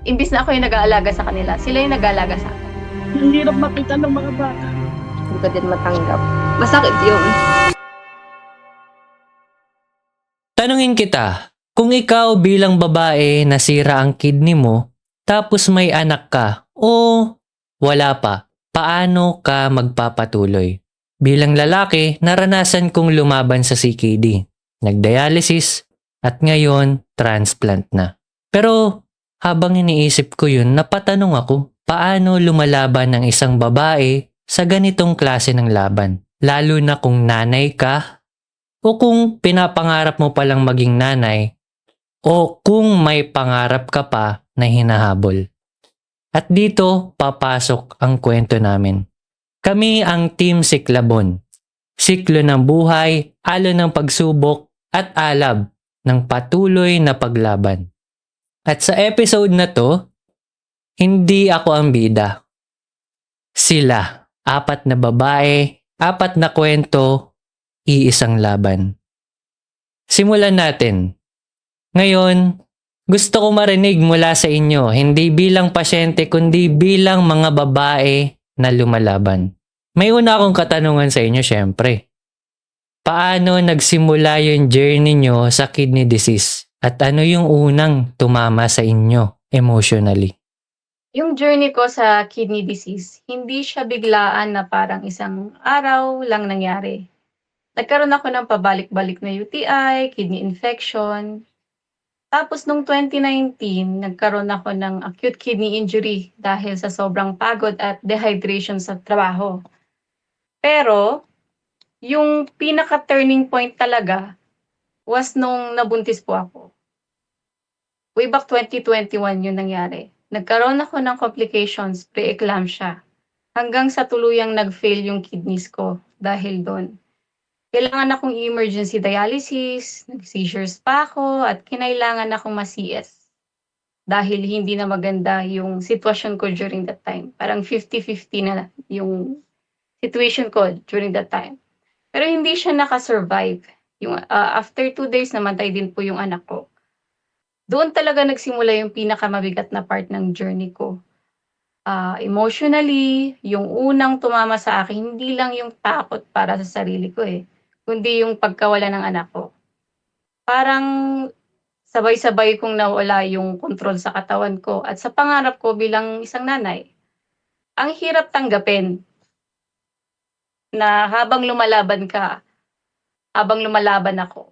Imbis na ako yung nag-aalaga sa kanila, sila yung nag-aalaga sa akin. Ang hirap makita ng mga bata. Hindi ko din matanggap. Masakit yun. Tanungin kita, kung ikaw bilang babae nasira ang kidney mo, tapos may anak ka o wala pa, paano ka magpapatuloy? Bilang lalaki, naranasan kong lumaban sa CKD, nagdialysis, at ngayon transplant na. Pero habang iniisip ko yun, napatanong ako, paano lumalaban ng isang babae sa ganitong klase ng laban? Lalo na kung nanay ka o kung pinapangarap mo palang maging nanay o kung may pangarap ka pa na hinahabol. At dito papasok ang kwento namin. Kami ang Team Siklabon. Siklo ng buhay, alon ng pagsubok at alab ng patuloy na paglaban. At sa episode na to, hindi ako ang bida. Sila, 4 na babae, 4 na kwento, iisang laban. Simulan natin. Ngayon, gusto ko marinig mula sa inyo, hindi bilang pasyente kundi bilang mga babae na lumalaban. May una akong katanungan sa inyo syempre. Paano nagsimula yung journey nyo sa kidney disease? At ano yung unang tumama sa inyo emotionally? Yung journey ko sa kidney disease, hindi siya biglaan na parang isang araw lang nangyari. Nagkaroon ako ng pabalik-balik na UTI, kidney infection. Tapos nung 2019, nagkaroon ako ng acute kidney injury dahil sa sobrang pagod at dehydration sa trabaho. Pero, yung pinaka-turning point talaga was nung nabuntis po ako. Way back 2021 yun nangyari. Nagkaroon ako ng complications, pre-eclampsia. Hanggang sa tuluyang nag-fail yung kidneys ko dahil doon. Kailangan akong emergency dialysis, nag-seizures pa ako, at kinailangan akong ma-CS. Dahil hindi na maganda yung sitwasyon ko during that time. Parang 50-50 na yung situation ko during that time. Pero hindi siya nakasurvive. After 2 days, namatay din po yung anak ko. Doon talaga nagsimula yung pinakamabigat na part ng journey ko. Emotionally, yung unang tumama sa akin, hindi lang yung takot para sa sarili ko kundi yung pagkawala ng anak ko. Parang sabay-sabay kong nawala yung control sa katawan ko at sa pangarap ko bilang isang nanay. Ang hirap tanggapin na habang lumalaban ako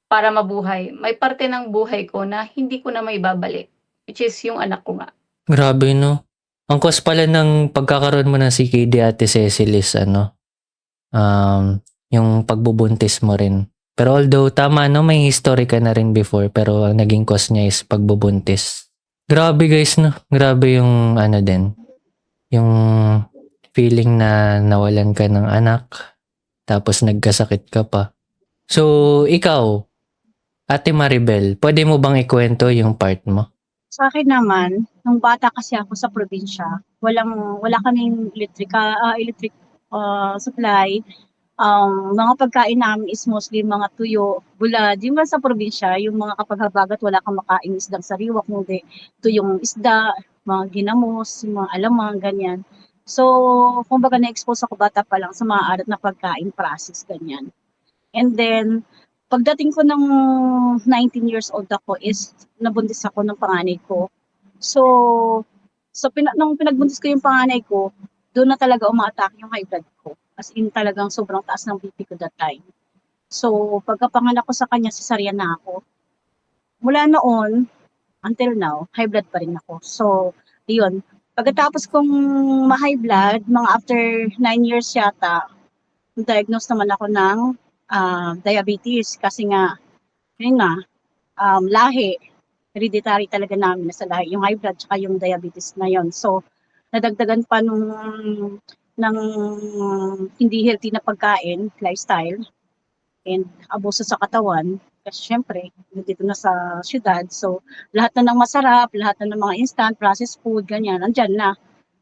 para mabuhay, may parte ng buhay ko na hindi ko na maibabalik, which is yung anak ko nga. Grabe no. Ang cause pala ng pagkakaroon mo ng CKD, Ate Cecil, is yung pagbubuntis mo rin. Pero although tama no, may history ka na rin before, pero ang naging cause niya is pagbubuntis. Grabe guys no. Grabe yung din. Yung feeling na nawalan ka ng anak, tapos nagkasakit ka pa. So, ikaw, Ate Maribel, pwede mo bang ikwento yung part mo? Sa akin naman, nung bata kasi ako sa probinsya, wala kaming electric supply. Mga pagkain namin is mostly mga tuyo, bulad. Yung sa probinsya, yung mga kapag habagat wala kang makain isdang sariwa, kundi tuyong isda, mga ginamos, mga alamang, ganyan. So, kumbaga na-expose ako bata pa lang sa mga arat na pagkain, process, ganyan. And then, pagdating ko ng 19 years old ako is nabuntis ako ng panganay ko. So nung pinagbuntis ko yung panganay ko, doon na talaga uma-attack yung high blood ko. As in talagang sobrang taas ng BP ko that time. So pagkapanganak ko sa kanya, cesarean na ako. Mula noon until now, high blood pa rin ako. So, yun. Pagkatapos kong ma-high blood, mga after 9 years yata, diagnosed naman ako ng diabetes kasi nga, yun nga, lahi, hereditary talaga namin sa lahi, yung high blood tsaka yung diabetes na yon. So, nadagdagan pa ng hindi healthy na pagkain, lifestyle, and abuso sa katawan. Kasi syempre, dito na sa syudad, so lahat na ng masarap, lahat na ng mga instant, processed food, ganyan, andyan na.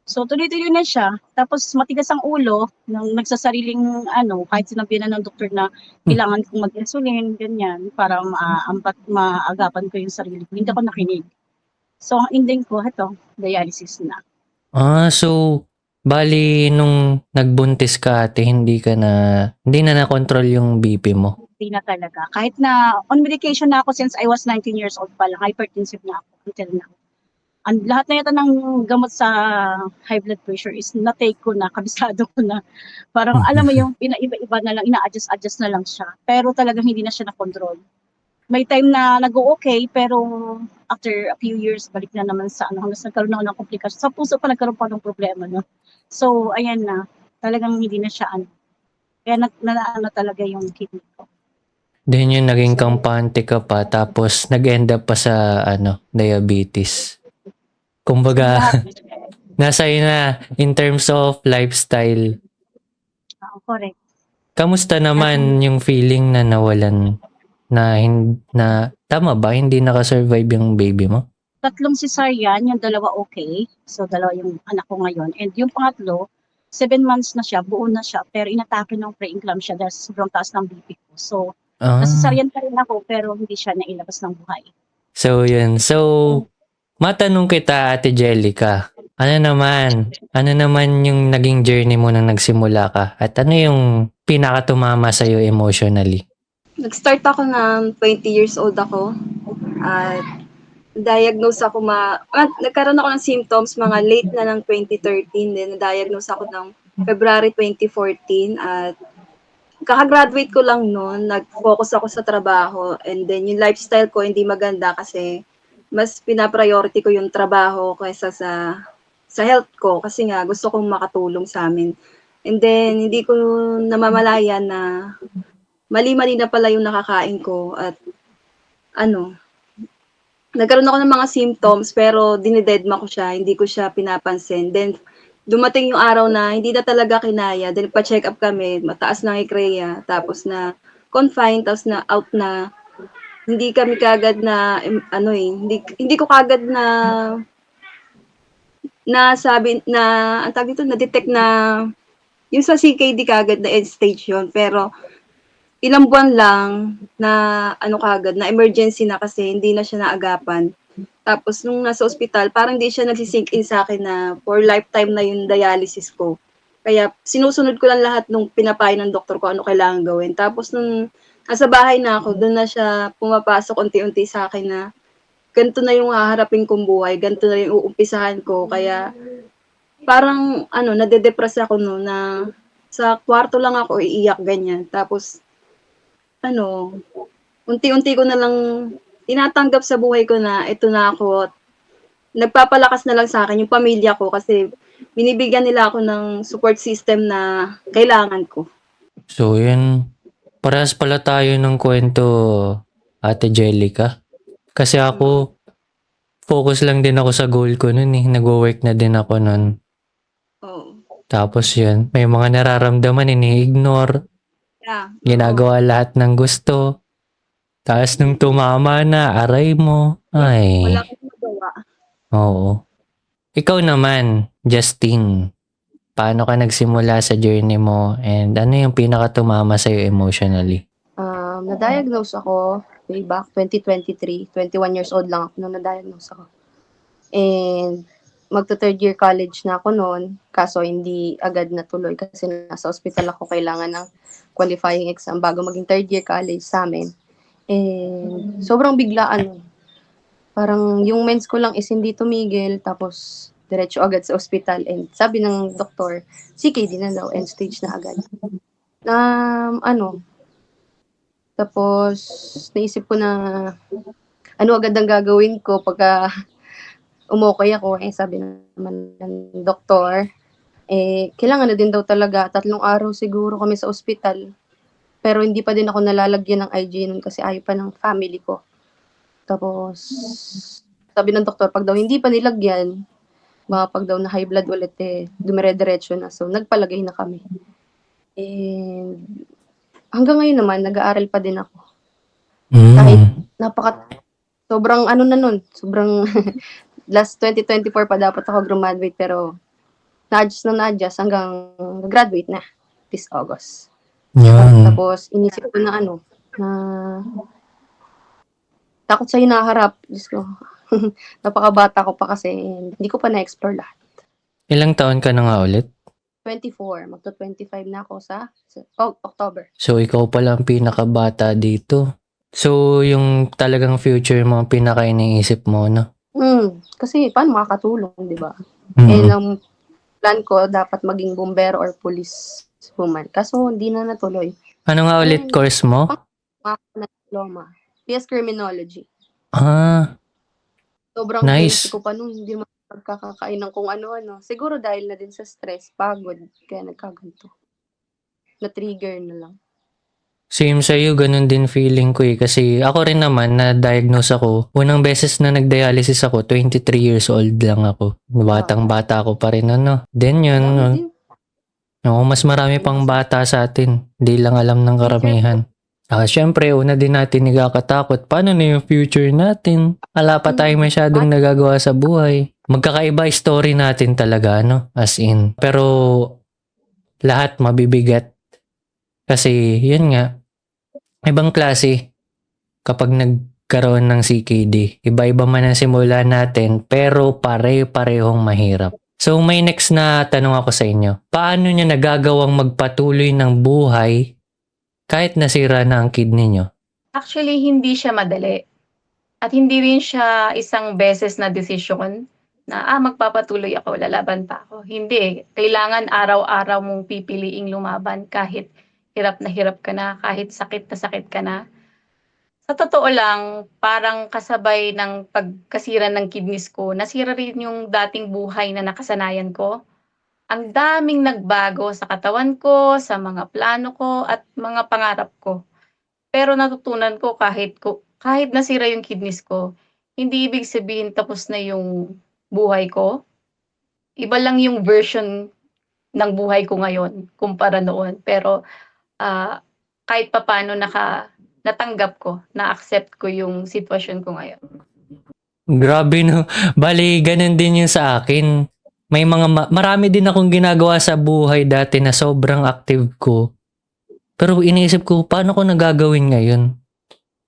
So tuloy-tuloy na siya. Tapos matigas ang ulo ng nagsasariling kahit sinabi na ng doktor na kailangan kong mag-insulin, ganyan, para maagapan ko yung sarili ko. Hindi ako nakinig. So, ang ending ko, ito, dialysis na. So, bali nung nagbuntis ka ate, hindi na na-control yung BP mo. Hindi na talaga. Kahit na on medication na ako since I was 19 years old pa lang, hypertensive na ako until now. Ang lahat na yata ng gamot sa high blood pressure is na-take ko na, kabisado ko na. Parang alam mo yung pinaiba-iba na lang, ina-adjust na lang siya. Pero talagang hindi na siya na-control. May time na nag-o-okay, pero after a few years, balik na naman sa ano, hanggang nagkaroon ako ng komplikasyon. Sa puso pa nagkaroon pa ng problema, no? So, ayan na. Talagang hindi na siya ano. Kaya na talaga yung kidney ko. Then yung naging kampante ka pa, tapos nag-end up pa sa diabetes. Kumbaga, nasa na in terms of lifestyle. Correct. Kamusta naman yung feeling na nawalan na tama ba hindi nakasurvive yung baby mo? 3 cesarean, yung 2 okay. So, 2 yung anak ko ngayon. And yung pangatlo, 7 months na siya, buo na siya, pero inatake ng pre-eclampsia dahil sobrang taas ng BP ko. So, cesarean pa rin ako, pero hindi siya nailabas ng buhay. So, yun. So, matanong kita, Ate Jellica, ano naman yung naging journey mo nang nagsimula ka? At ano yung pinakatumama sa'yo emotionally? Nag-start ako ng 20 years old ako at diagnose ako nagkaroon ako ng symptoms mga late na ng 2013, then na-diagnose ako ng February 2014 at kaka-graduate ko lang noon, nag-focus ako sa trabaho and then yung lifestyle ko hindi maganda kasi mas pina-priority ko yung trabaho kaysa sa health ko kasi nga gusto kong makatulong sa amin. And then hindi ko namamalayan na mali-mali na pala yung nakakain ko at nagkaroon ako ng mga symptoms pero dinidedma ko siya, hindi ko siya pinapansin. Then dumating yung araw na hindi na talaga kinaya, then pa-check up kami, mataas na ICREA, tapos na confined, tapos na out na. Hindi kami kagad na hindi ko kagad na sabi na ang tawag dito, na-detect na yung sa CKD kagad na end stage yun, pero ilang buwan lang na kagad, na emergency na kasi hindi na siya naagapan. Tapos nung nasa ospital, parang hindi siya nagsisink in sa akin na for lifetime na yung dialysis ko. Kaya sinusunod ko lang lahat nung pinapayo ng doktor ko ano kailangan gawin. Tapos nung nasa bahay na ako, doon na siya pumapasok unti-unti sa akin na ganito na yung haharapin kong buhay, ganito na yung uumpisahan ko. Kaya parang nade-depress ako no na sa kwarto lang ako iiyak ganyan. Tapos unti-unti ko na lang tinatanggap sa buhay ko na ito na ako. Nagpapalakas na lang sa akin yung pamilya ko kasi binibigyan nila ako ng support system na kailangan ko. So, yun. Parehas pala tayo ng kwento, Ate Jellica. Kasi ako, focus lang din ako sa goal ko nun eh. Nag-work na din ako nun. Oh. Tapos yun, may mga nararamdaman, ini-ignore. Yeah. Ginagawa lahat ng gusto. Tapos nung tumama na, aray mo. Ay. Wala akong magawa. Oo. Ikaw naman, Justine. Paano ka nagsimula sa journey mo? And ano yung pinakatumama sa'yo emotionally? Na-diagnose ako way back 2023. 21 years old lang ako nung na-diagnose ako. And magto-third year college na ako noon. Kaso hindi agad natuloy kasi nasa hospital ako, kailangan ng qualifying exam bago maging third year college sa amin. And sobrang biglaan. Parang yung mens ko lang is hindi tumigil, tapos diretso agad sa ospital. And sabi ng doktor, CKD na daw, end stage na agad. Tapos naisip ko na ano agad ang gagawin ko pagka umokay ako. Sabi naman ng doktor, kailangan na din daw talaga, 3 araw siguro kami sa ospital. Pero hindi pa din ako nalalagyan ng IG nun kasi ayaw pa ng family ko. Tapos, sabi ng doktor, pag daw hindi pa nilagyan, pag daw na high blood ulit, dumire-diretso na. So, nagpalagay na kami. And hanggang ngayon naman, nag-aaral pa din ako. Kahit sobrang sobrang last 2024 pa dapat ako graduate, pero na-adjust hanggang graduate na this August. Yan. Tapos, inisip ko na na takot sa hinaharap. Diyos ko, Napakabata ko pa kasi hindi ko pa na-explore lahat. Ilang taon ka na nga ulit? 24, magto-25 na ako sa October. So, ikaw pala ang pinakabata dito. So, yung talagang future mo, ang pinaka-iniisip mo, no? Kasi paano makakatulong, di ba? Mm. Ang plan ko, dapat maging bombero or police woman. Kaso, hindi na natuloy. Ano nga ulit course mo? Na diploma. PS Criminology. Ah, Sobrang nice. guilty ko pa nung hindi mo pagkakakain ng kung ano-ano. Siguro dahil na din sa stress, pagod, kaya nagkaganto. Na-trigger na lang. Same sa'yo, ganun din feeling ko eh. Kasi ako rin naman, na-diagnose ako. Unang beses na nag-dialysis ako, 23 years old lang ako. Batang-bata ako pa rin, ano. Then yun, Dami din. mas marami pang bata sa atin. Di lang alam ng karamihan. Syempre, una din natin nagkakatakot. Paano na yung future natin? Wala pa tayong masyadong nagagawa sa buhay. Magkakaiba story natin talaga, no? As in. Pero, lahat mabibigat. Kasi, yun nga, ibang klase kapag nagkaroon ng CKD. Iba-iba man ang simula natin, pero pare-parehong mahirap. So, may next na tanong ako sa inyo. Paano nyo nagagawang magpatuloy ng buhay kahit nasira na ang kidney nyo? Actually, hindi siya madali. At hindi rin siya isang beses na desisyon na, magpapatuloy ako, lalaban pa ako. Hindi. Kailangan araw-araw mong pipiliing lumaban kahit hirap ka na, kahit sakit na sakit ka na. Sa totoo lang, parang kasabay ng pagkasira ng kidneys ko, nasira rin yung dating buhay na nakasanayan ko. Ang daming nagbago sa katawan ko, sa mga plano ko, at mga pangarap ko. Pero natutunan ko kahit nasira yung kidneys ko, hindi ibig sabihin tapos na yung buhay ko. Iba lang yung version ng buhay ko ngayon kumpara noon. Pero kahit papaano natanggap ko, na-accept ko yung sitwasyon ko ngayon. Grabe no. Bali, ganun din yung sa akin. May marami din akong ginagawa sa buhay dati na sobrang active ko. Pero iniisip ko, paano ko nagagawin ngayon?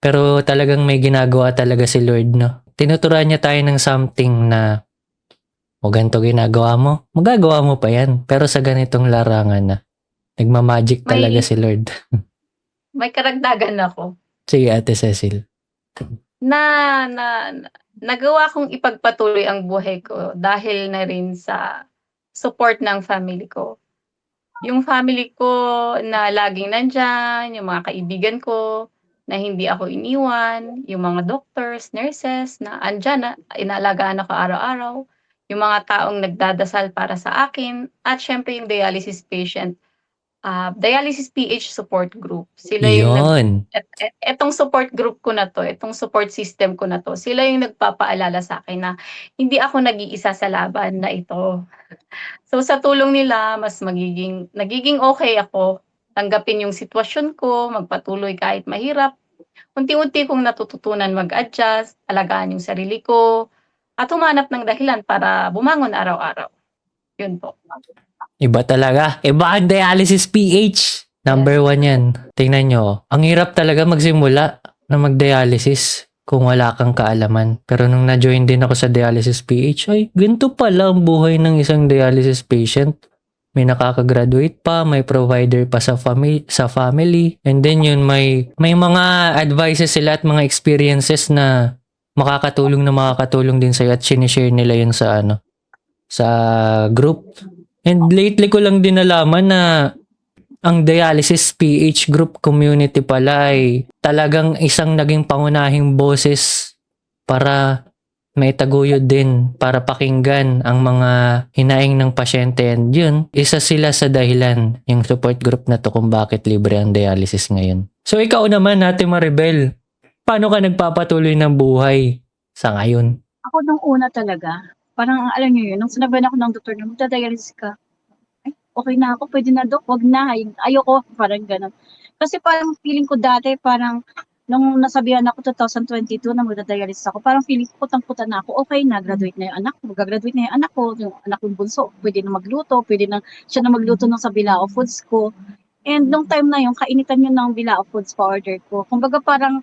Pero talagang may ginagawa talaga si Lord, no? Tinuturuan niya tayo ng something na, ganito ginagawa mo, magagawa mo pa yan. Pero sa ganitong larangan na, nagmamagic talaga si Lord. May karagdagan ako. Sige, Ate Cecil. Nagawa kong ipagpatuloy ang buhay ko dahil na rin sa support ng family ko. Yung family ko na laging nandyan, yung mga kaibigan ko na hindi ako iniwan, yung mga doctors, nurses na andyan na inaalagaan ako araw-araw, yung mga taong nagdadasal para sa akin, at syempre yung dialysis patient, dialysis PH support group. Sila yung etong support group ko na to, etong support system ko na to, sila yung nagpapaalala sa akin na hindi ako nag-iisa sa laban na ito. So sa tulong nila, mas nagiging okay ako. Tanggapin yung sitwasyon ko, magpatuloy kahit mahirap. Unti-unti kong natututunan mag-adjust, alagaan yung sarili ko, at humanap ng dahilan para bumangon araw-araw. Yun po. Iba talaga. Iba ang dialysis PH. Number 1 yan. Tingnan nyo. Ang hirap talaga magsimula na mag-dialysis kung wala kang kaalaman. Pero nung na-join din ako sa dialysis PH, ay, ganito pala ang buhay ng isang dialysis patient. May nakaka-graduate pa, may provider pa sa family. And then yun, may mga advices sila at mga experiences na makakatulong din sa'yo at sinishare nila yun sa group. And lately ko lang din nalaman na ang dialysis PH group community pala ay talagang isang naging pangunahing boses para maitaguyod din, para pakinggan ang mga hinaing ng pasyente. And yun, isa sila sa dahilan, yung support group na to kung bakit libre ang dialysis ngayon. So ikaw naman, Ate Maribel, paano ka nagpapatuloy ng buhay sa ngayon? Ako nung una talaga, parang alam niyo yun, nung sinabihan ako ng doktor na magdadialysis ka, ay, okay na ako, pwede na dok, wag na, ayoko, parang gano'n. Kasi parang feeling ko dati, parang nung nasabihan ako 2022 na magdadialysis ako, parang feeling ko putang-puta na ako, okay na, graduate na yung anak ko, magagraduate na yung anak ko, yung anak kong bunso, pwede na magluto, siya na magluto ng sa Bilao Foods ko. And nung time na yun, kainitan yun ng Bilao Foods pa order ko. Kumbaga parang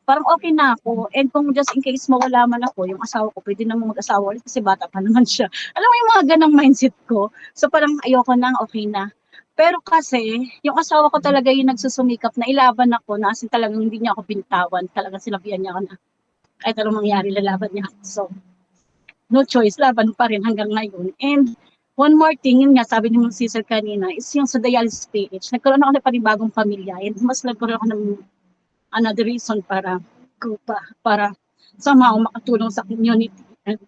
parang okay na ako. And kung just in case mawala man ako, yung asawa ko, pwede naman mag-asawa ulit kasi bata pa naman siya. Alam mo yung mga ganang mindset ko. So parang ayoko na, okay na. Pero kasi, yung asawa ko talaga yung nagsusumikap na ilaban ako, na as in talagang hindi niya ako binitawan. Talagang sinabihan niya ako na kahit anong mangyari, lalaban niya ako. So, no choice, laban pa rin hanggang ngayon. And one more thing, yun nga, sabi ni Mong Cesar kanina, is yung sa dialysis PH. Nagkaroon ako ng panibagong pamilya and mas nagkaroon ako ng another reason para somehow makatulong sa community. And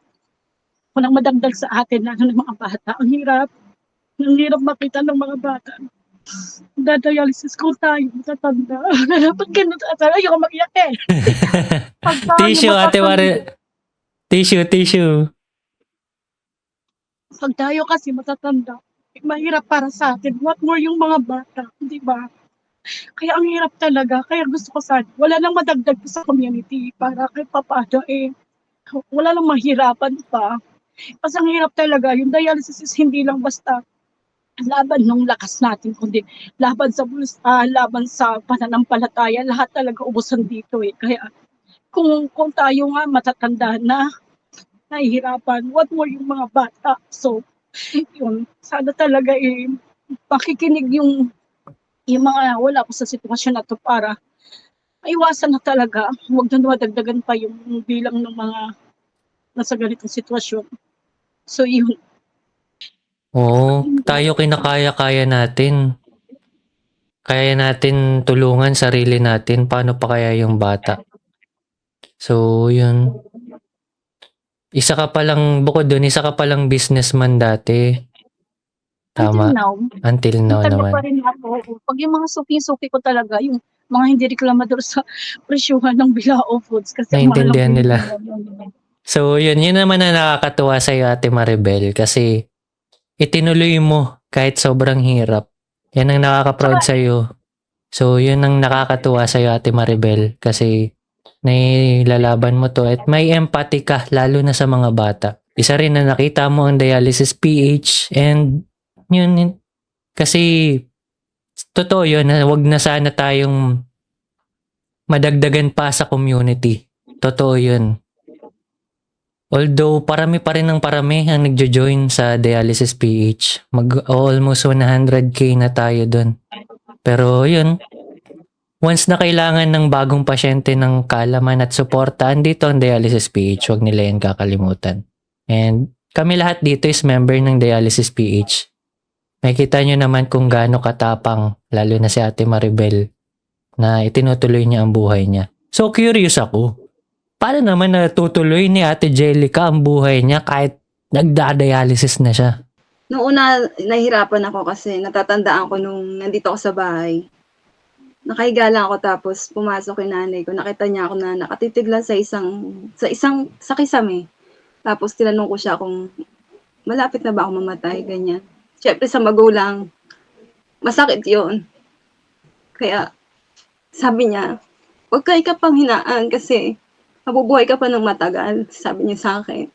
walang madagdag sa atin, lalo ng mga bata. Ang hirap makita ng mga bata. Dadialysis kung tayo, matatanda. Pag ganun, ayoko mag-iyak eh. Pag tayo Tissue, Ate Mare. Tissue. Pag tayo kasi matatanda, mahirap para sa atin. What more yung mga bata, di ba? Kaya ang hirap talaga. Kaya gusto ko sana, wala nang madagdag sa community para kay papaano wala nang mahirapan pa. Kasi ang hirap talaga, yung dialysis is hindi lang basta laban ng lakas natin, kundi laban sa pananampalataya, lahat talaga ubusan dito eh. Kaya kung tayo nga matatanda na, nahihirapan, what more yung mga bata. So, yun, sana talaga makikinig yung mga wala po sa sitwasyon na to para maiwasan na talaga, huwag na madagdagan pa yung bilang ng mga nasa ganitong sitwasyon. So, yun. Oo, tayo kinakaya-kaya natin. Kaya natin tulungan sarili natin. Paano pa kaya yung bata? So, yun. Bukod dun, isa ka palang businessman dati. Tama. Until now, Until now tagal naman. pa rin ako. Pag yung mga suki-suki ko talaga, yung mga hindi reklamador sa presyuhan ng Bilao Foods kasi ang mahal ng Naintindihan nila. bilihan. So, yun naman na nakakatuwa sa'yo, Ate Maribel, kasi itinuloy mo kahit sobrang hirap. Yan ang nakaka-proud sa'yo. So, yun ang nakakatuwa sa'yo, Ate Maribel, kasi nailalaban mo to at may empathy ka, lalo na sa mga bata. Isa rin na nakita mo ang dialysis PH and yun, kasi totoo yun, na wag na sana tayong madagdagan pa sa community. Totoo yun. Although parami pa rin ang nagjo-join sa dialysis PH. Almost 100k na tayo dun. Pero yun, once na kailangan ng bagong pasyente ng kaalaman at suporta, andito ang dialysis PH. Huwag nila yan kakalimutan. And kami lahat dito is member ng dialysis PH. Makikita nyo naman kung gaano katapang, lalo na si Ate Maribel, na itinutuloy niya ang buhay niya. So curious ako. Paano naman natutuloy ni Ate Jellica ang buhay niya kahit nagda-dialysis na siya? Noong una, nahirapan ako kasi natatandaan ko nung nandito ako sa bahay. Nakahiga lang ako tapos pumasok yung nanay ko. Nakita niya ako na nakatitig lang sa isang kisame. Tapos tinanong ko siya kung malapit na ba ako mamatay, ganyan. Siyempre sa magulang, masakit yun. Kaya sabi niya, huwag ka pang hinaan kasi mabubuhay ka pa ng matagal, sabi niya sa akin.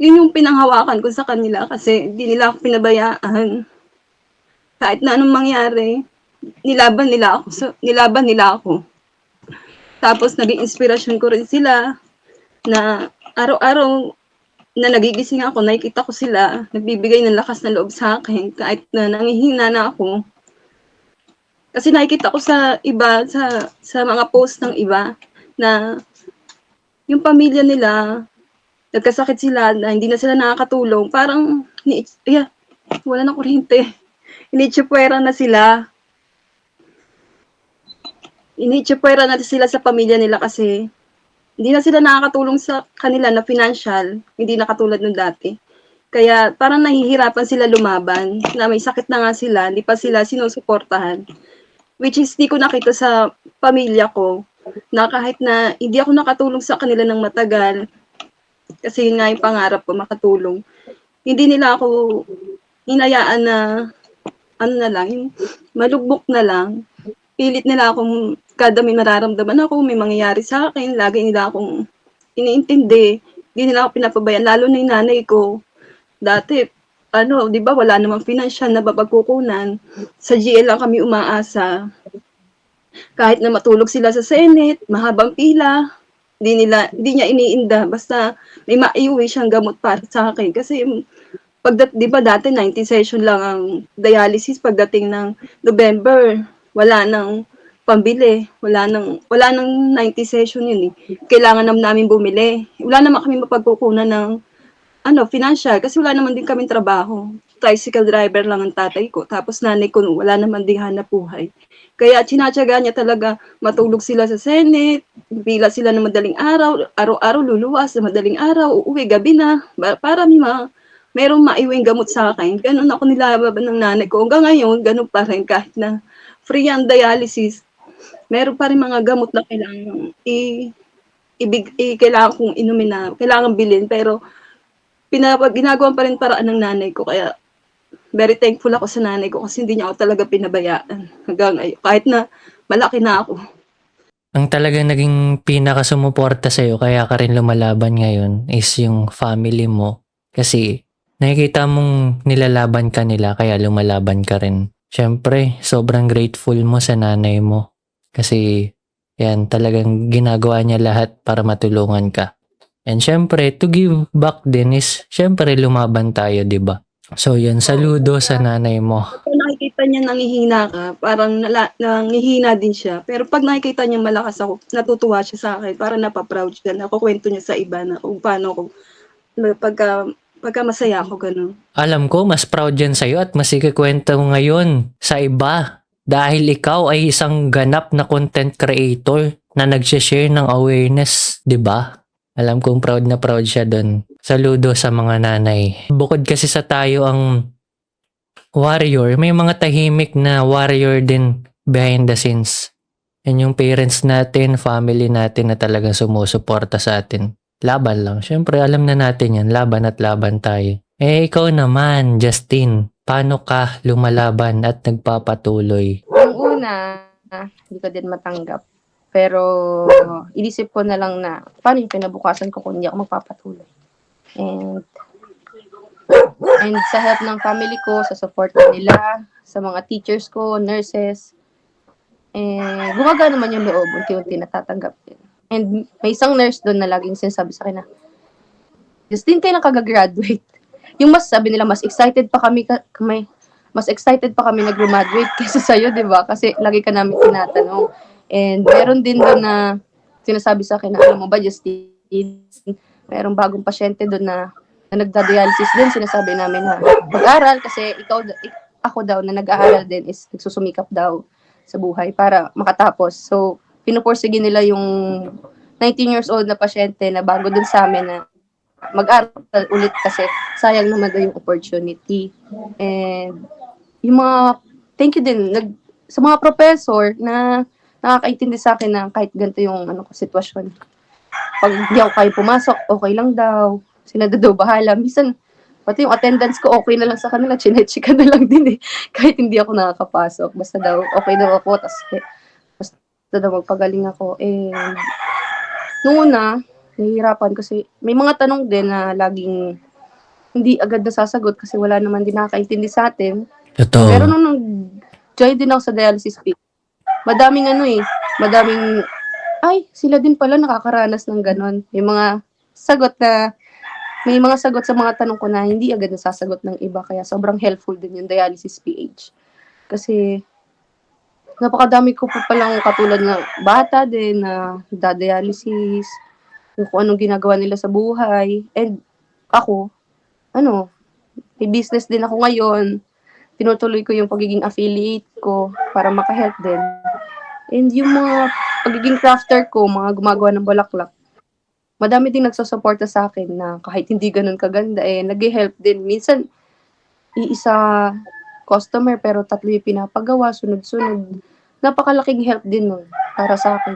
Yun yung pinanghawakan ko sa kanila kasi hindi nila ako pinabayaan. Kahit na anong mangyari, nilaban nila ako. Tapos naging inspirasyon ko rin sila na araw-araw na nagigising ako, nakikita ko sila, nagbibigay ng lakas na loob sa akin kahit na nangihina na ako. Kasi nakikita ko sa iba, sa mga post ng iba, na yung pamilya nila, nagkasakit sila, na hindi na sila nakakatulong, parang, wala na kuryente. Initsipwera na sila. Initsipwera na sila sa pamilya nila kasi hindi na sila nakakatulong sa kanila na financial, hindi na katulad nung dati. Kaya parang nahihirapan sila lumaban, na may sakit na nga sila, hindi pa sila sinusuportahan. Which is, di ko nakita sa pamilya ko, na kahit na hindi ako nakatulong sa kanila ng matagal, kasi yun nga yung pangarap ko, makatulong. Hindi nila ako hinayaan na, yung malugbok na lang. Pilit nila akong, kada may nararamdaman ako, may mangyayari sa akin, lagi nila akong iniintindi, hindi nila ako pinapabayaan, lalo na yung nanay ko. Dati, di ba, wala namang financial na babagkukunan. Sa GL lang kami umaasa. Kahit na matulog sila sa Senate, mahabang pila, di niya iniinda. Basta may maiuwi siyang gamot para sa akin. Kasi di ba dati 90 session lang ang dialysis, pagdating ng November, wala nang pambili, wala nang 90 session yun eh. Kailangan namin bumili. Wala naman kami mapagkukunan ng financial, kasi wala naman din kaming trabaho. Tricycle driver lang ang tatay ko. Tapos nanay ko, wala naman din hanap buhay. Kaya tinatyaga niya talaga, matulog sila sa Senate, pila sila ng madaling araw, araw-araw luluwas sa madaling araw, uuwi gabi na, para merong maiwing gamot sa akin. Ganun ako nilababan ng nanay ko. Hanggang ngayon, ganun pa rin, kahit na free ang dialysis, meron pa rin mga gamot na kailangan kailangan kong inumin na, kailangan bilhin, pero ginagawa pa rin paraan ng nanay ko. Kaya very thankful ako sa nanay ko kasi hindi niya ako talaga pinabayaan hanggang ngayon. Kahit na malaki na ako. Ang talaga naging pinakasumuporta sa'yo kaya ka rin lumalaban ngayon is yung family mo. Kasi nakikita mong nilalaban ka nila kaya lumalaban ka rin. Siyempre, sobrang grateful mo sa nanay mo. Kasi yan, talagang ginagawa niya lahat para matulungan ka. And siyempre, to give back din is siyempre lumaban tayo, di ba? So yun, saludo sa nanay mo. Kung nakikita niya nangihina ka, parang nangihina din siya. Pero pag nakikita niya malakas ako, natutuwa siya sa akin. Parang napaproud siya. Nakukwento niya sa iba na kung paano ako, pagka masaya ako, gano'n. Alam ko, mas proud yan sa'yo at mas ikikwento mo ngayon sa iba. Dahil ikaw ay isang ganap na content creator na nagsishare ng awareness, di ba? Alam kong proud na proud siya doon. Saludo sa mga nanay. Bukod kasi sa tayo ang warrior, may mga tahimik na warrior din behind the scenes. Yan yung parents natin, family natin na talagang sumusuporta sa atin. Laban lang. Siyempre, alam na natin yan. Laban at laban tayo. Ikaw naman, Justin. Paano ka lumalaban at nagpapatuloy? Yung una, hindi ko din matanggap. Pero, inisip ko na lang na, paano yung pinabukasan ko kung hindi ako magpapatuloy? And sa help ng family ko, sa support nila, sa mga teachers ko, nurses, gumagana naman yung loob, unti-unti natatanggap din. And may isang nurse doon na laging sinasabi sa akin na, Justin, kayo nakagagraduate. Yung mas sabi nila, mas excited pa kami nag-graduate kaysa sa'yo, di ba? Kasi lagi ka namin tinatanong. And meron din doon na sinasabi sa akin na, alam mo ba, Justin, merong bagong pasyente doon na nagda-dialysis din. Sinasabi namin na mag-aral kasi ako daw na nag-aaral din is nagsusumikap daw sa buhay para makatapos. So, pinuporsige nila yung 19 years old na pasyente na bago dun sa amin na mag-aral ulit kasi sayang naman daw yung opportunity. And yung thank you din sa mga professor na nakakaintindi sa akin na kahit ganito yung sitwasyon. Pag hindi ako kayo pumasok, okay lang daw. Sila daw bahala. Minsan, pati yung attendance ko, okay na lang sa kanila. Chinechika na lang din eh. Kahit hindi ako nakakapasok. Basta daw, okay daw ako. Basta daw magpagaling ako. Noong una, nahihirapan kasi may mga tanong din na laging hindi agad nasasagot kasi wala naman din nakakaintindi sa atin. Totoo. Pero nung nag-join din ako sa dialysis pit, madaming sila din pala nakakaranas ng ganon. May mga sagot sa mga tanong ko na hindi agad nasasagot ng iba. Kaya sobrang helpful din yung dialysis PH. Kasi napakadami ko pa palang katulad na bata din na dialysis, kung anong ginagawa nila sa buhay. And ako, may business din ako ngayon. Tinutuloy ko yung pagiging affiliate ko para makahelp din. And yung mga pagiging crafter ko, mga gumagawa ng bulaklak, madami din nagsusuporta sa akin na kahit hindi ganun kaganda, nag-help din. Minsan, iisa customer pero 3 yung pinapagawa, sunod-sunod. Napakalaking help din nun para sa akin.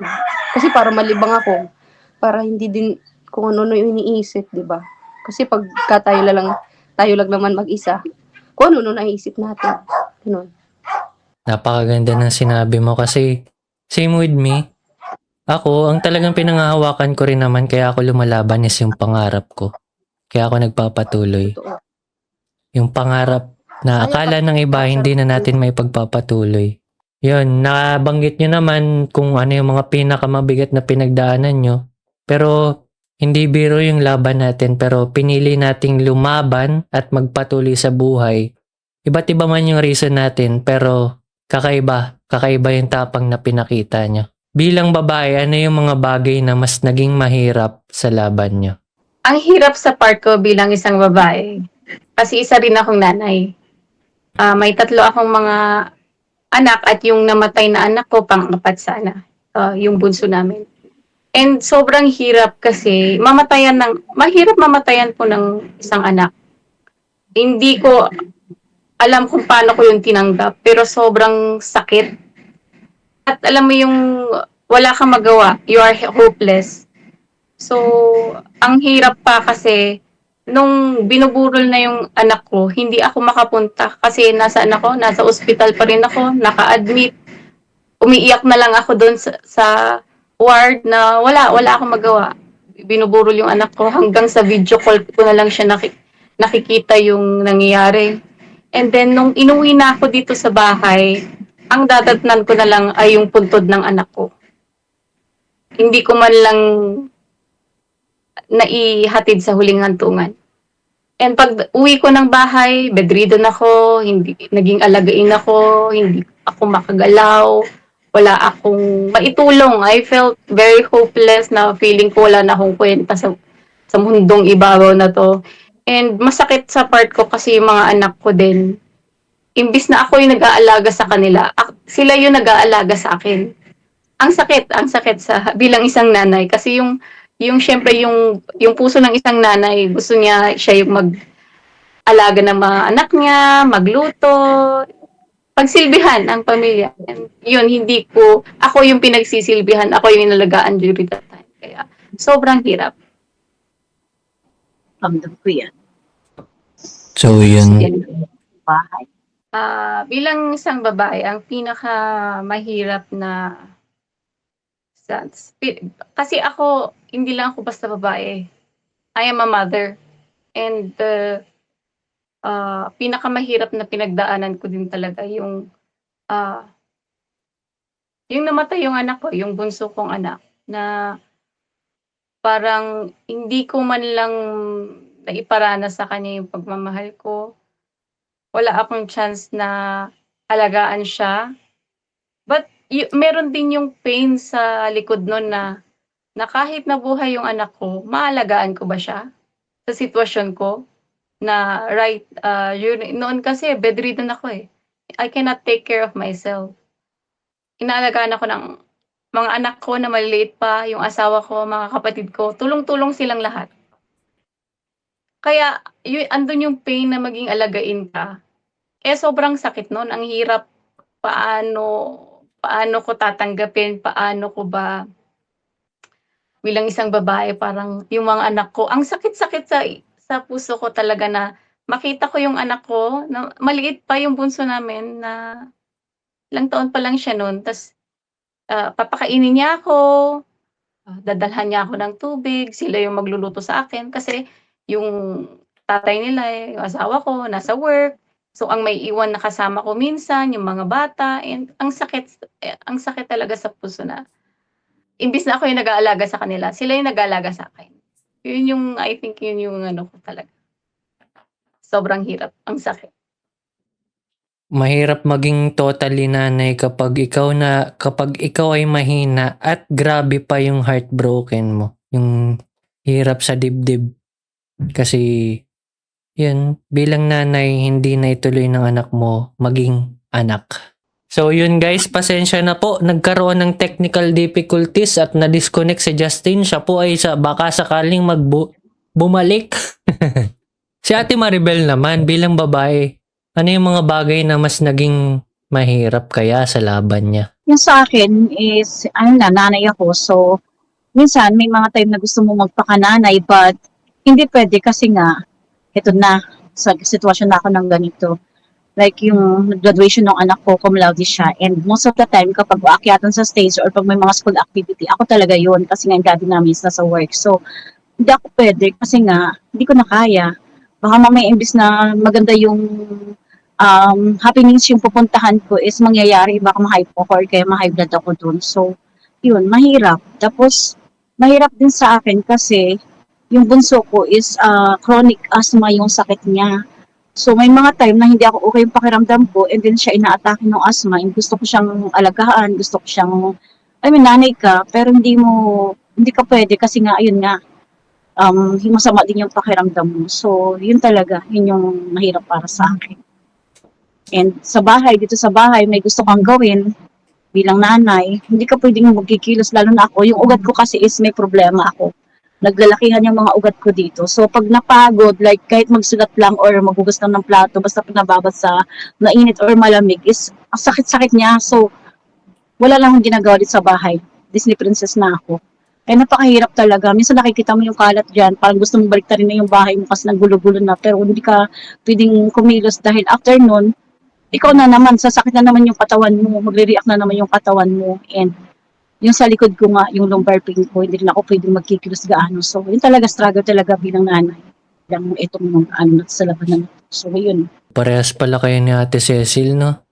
Kasi para malibang ako, para hindi din kung ano yung iniisip, di ba? Kasi pagka tayo lang naman mag-isa, kung ano naisip natin. Ganun. Napakaganda ng sinabi mo kasi same with me. Ako, ang talagang pinangahawakan ko rin naman kaya ako lumalaban is yung pangarap ko. Kaya ako nagpapatuloy. Totoo. Yung pangarap na akala ng iba hindi na natin may pagpapatuloy. Yun, nabanggit nyo naman kung ano yung mga pinakamabigat na pinagdaanan nyo. Pero hindi biro yung laban natin, pero pinili nating lumaban at magpatuloy sa buhay. Iba't iba man yung reason natin, pero kakaiba yung tapang na pinakita nyo. Bilang babae, ano yung mga bagay na mas naging mahirap sa laban nyo? Ang hirap sa part ko bilang isang babae, kasi isa rin akong nanay. May 3 akong mga anak at yung namatay na anak ko, pang-apat sana, yung bunso namin. And sobrang hirap kasi mahirap mamatayan po ng isang anak. Hindi ko alam kung paano ko yung tinanggap, pero sobrang sakit. At alam mo yung wala kang magawa, you are hopeless. So, ang hirap pa kasi, nung binuburol na yung anak ko, hindi ako makapunta kasi nasaan ako? Nasa ospital pa rin ako, naka-admit. Umiiyak na lang ako doon sa ward na wala akong magawa. Binuburol yung anak ko hanggang sa video call ko na lang siya nakikita yung nangyayari. And then, nung inuwi na ako dito sa bahay, ang dadatnan ko na lang ay yung puntod ng anak ko. Hindi ko man lang naihatid sa huling hantungan. And pag uwi ko ng bahay, bedridden ako, hindi naging alagain ako, hindi ako makagalaw, wala akong maitulong. I felt very hopeless na feeling ko wala na akong kwenta sa mundong ibabaw na to. And masakit sa part ko kasi yung mga anak ko din, imbis na ako yung nag-aalaga sa kanila, sila yung nag-aalaga sa akin. Ang sakit sa bilang isang nanay kasi yung syempre yung puso ng isang nanay, gusto niya siya yung mag-alaga ng mga anak niya, magluto, pagsilbihan ang pamilya. And yun, ako yung pinagsisilbihan, ako yung inalagaan during that time. Kaya sobrang hirap. Ramdam ko yan. So, yun. Bahay. Bilang isang babae, ang pinakamahirap na kasi ako, hindi lang ako basta babae. I am a mother. And pinakamahirap na pinagdaanan ko din talaga yung namatay yung anak ko, yung bunso kong anak, na parang hindi ko man lang naiparana sa kanya yung pagmamahal ko. Wala akong chance na alagaan siya. But meron din yung pain sa likod nun na kahit nabuhay yung anak ko, maalagaan ko ba siya sa sitwasyon ko? Na noon kasi bedridden ako eh. I cannot take care of myself. Inaalagaan ako ng mga anak ko na maliliit pa, yung asawa ko, mga kapatid ko, tulong-tulong silang lahat. Kaya andun yung pain na maging alagain ka. Sobrang sakit nun. Ang hirap, paano ko tatanggapin, paano ko ba bilang isang babae, parang yung mga anak ko, ang sakit-sakit sa puso ko talaga na makita ko yung anak ko, na maliit pa yung bunso namin, na ilang taon pa lang siya noon, tas papakainin niya ako, dadalhan niya ako ng tubig, sila yung magluluto sa akin, kasi yung tatay nila, yung asawa ko, nasa work, so ang may iwan na kasama ko minsan, yung mga bata, and ang sakit talaga sa puso na, imbis na ako yung nag-aalaga sa kanila, sila yung nag-aalaga sa akin. I think yun yung ano ko talaga. Sobrang hirap, ang sakit. Mahirap maging totally nanay kapag ikaw ay mahina at grabe pa yung heartbroken mo. Yung hirap sa dibdib. Kasi, yun, bilang nanay, hindi na ituloy ng anak mo maging anak. So yun guys, pasensya na po. Nagkaroon ng technical difficulties at na-disconnect si Justin. Siya po ay baka sakaling bumalik. Si Ate Maribel naman, bilang babae, ano yung mga bagay na mas naging mahirap kaya sa laban niya? Yung sa akin is, nanay ako. So, minsan may mga time na gusto mo magpakananay but hindi pwede kasi nga, ito na, sa sitwasyon na ako ng ganito. Like yung graduation ng anak ko, cum laude siya. And most of the time, kapag aakyatan sa stage or pag may mga school activity, ako talaga yun kasi nga yung daddy namin is nasa work. So, hindi ako pwede kasi nga, hindi ko na kaya. Baka mamaya imbis na maganda yung happenings yung pupuntahan ko is mangyayari baka ma-hypo or kaya ma-high blood ako dun. So, yun, mahirap. Tapos, mahirap din sa akin kasi yung bunso ko is chronic asthma yung sakit niya. So, may mga time na hindi ako okay yung pakiramdam ko and then siya inaatake ng asthma and gusto ko siyang alagaan, gusto ko siyang, nanay ka, pero hindi ka pwede kasi nga, ayun nga, masama din yung pakiramdam mo. So, yun talaga, yun yung mahirap para sa akin. And dito sa bahay, may gusto kang gawin bilang nanay, hindi ka pwedeng magkikilos, lalo na ako. Yung ugat ko kasi is may problema ako. Naglalakihan yung mga ugat ko dito. So, pag napagod, like kahit magsulat lang or maghugas lang ng plato, basta pinababasa, mainit or malamig, is ang sakit-sakit niya. So, wala lang akong ginagawa dito sa bahay. Disney princess na ako. Eh, napakahirap talaga. Minsan nakikita mo yung kalat dyan, parang gusto mong baliktarin na yung bahay mo kasi naggulo-gulo na, pero hindi ka pwedeng kumilos dahil after nun, ikaw na naman, sasakit na naman yung katawan mo, magre-react na naman yung katawan mo, and yung sa likod ko nga, yung lumbar pain ko, hindi rin ako pwedeng magkikilos gaano. So, yun talaga, struggle talaga bilang nanay. Lang itong sa labanan. So, yun. Parehas pala kayo ni Ate Cecil, no?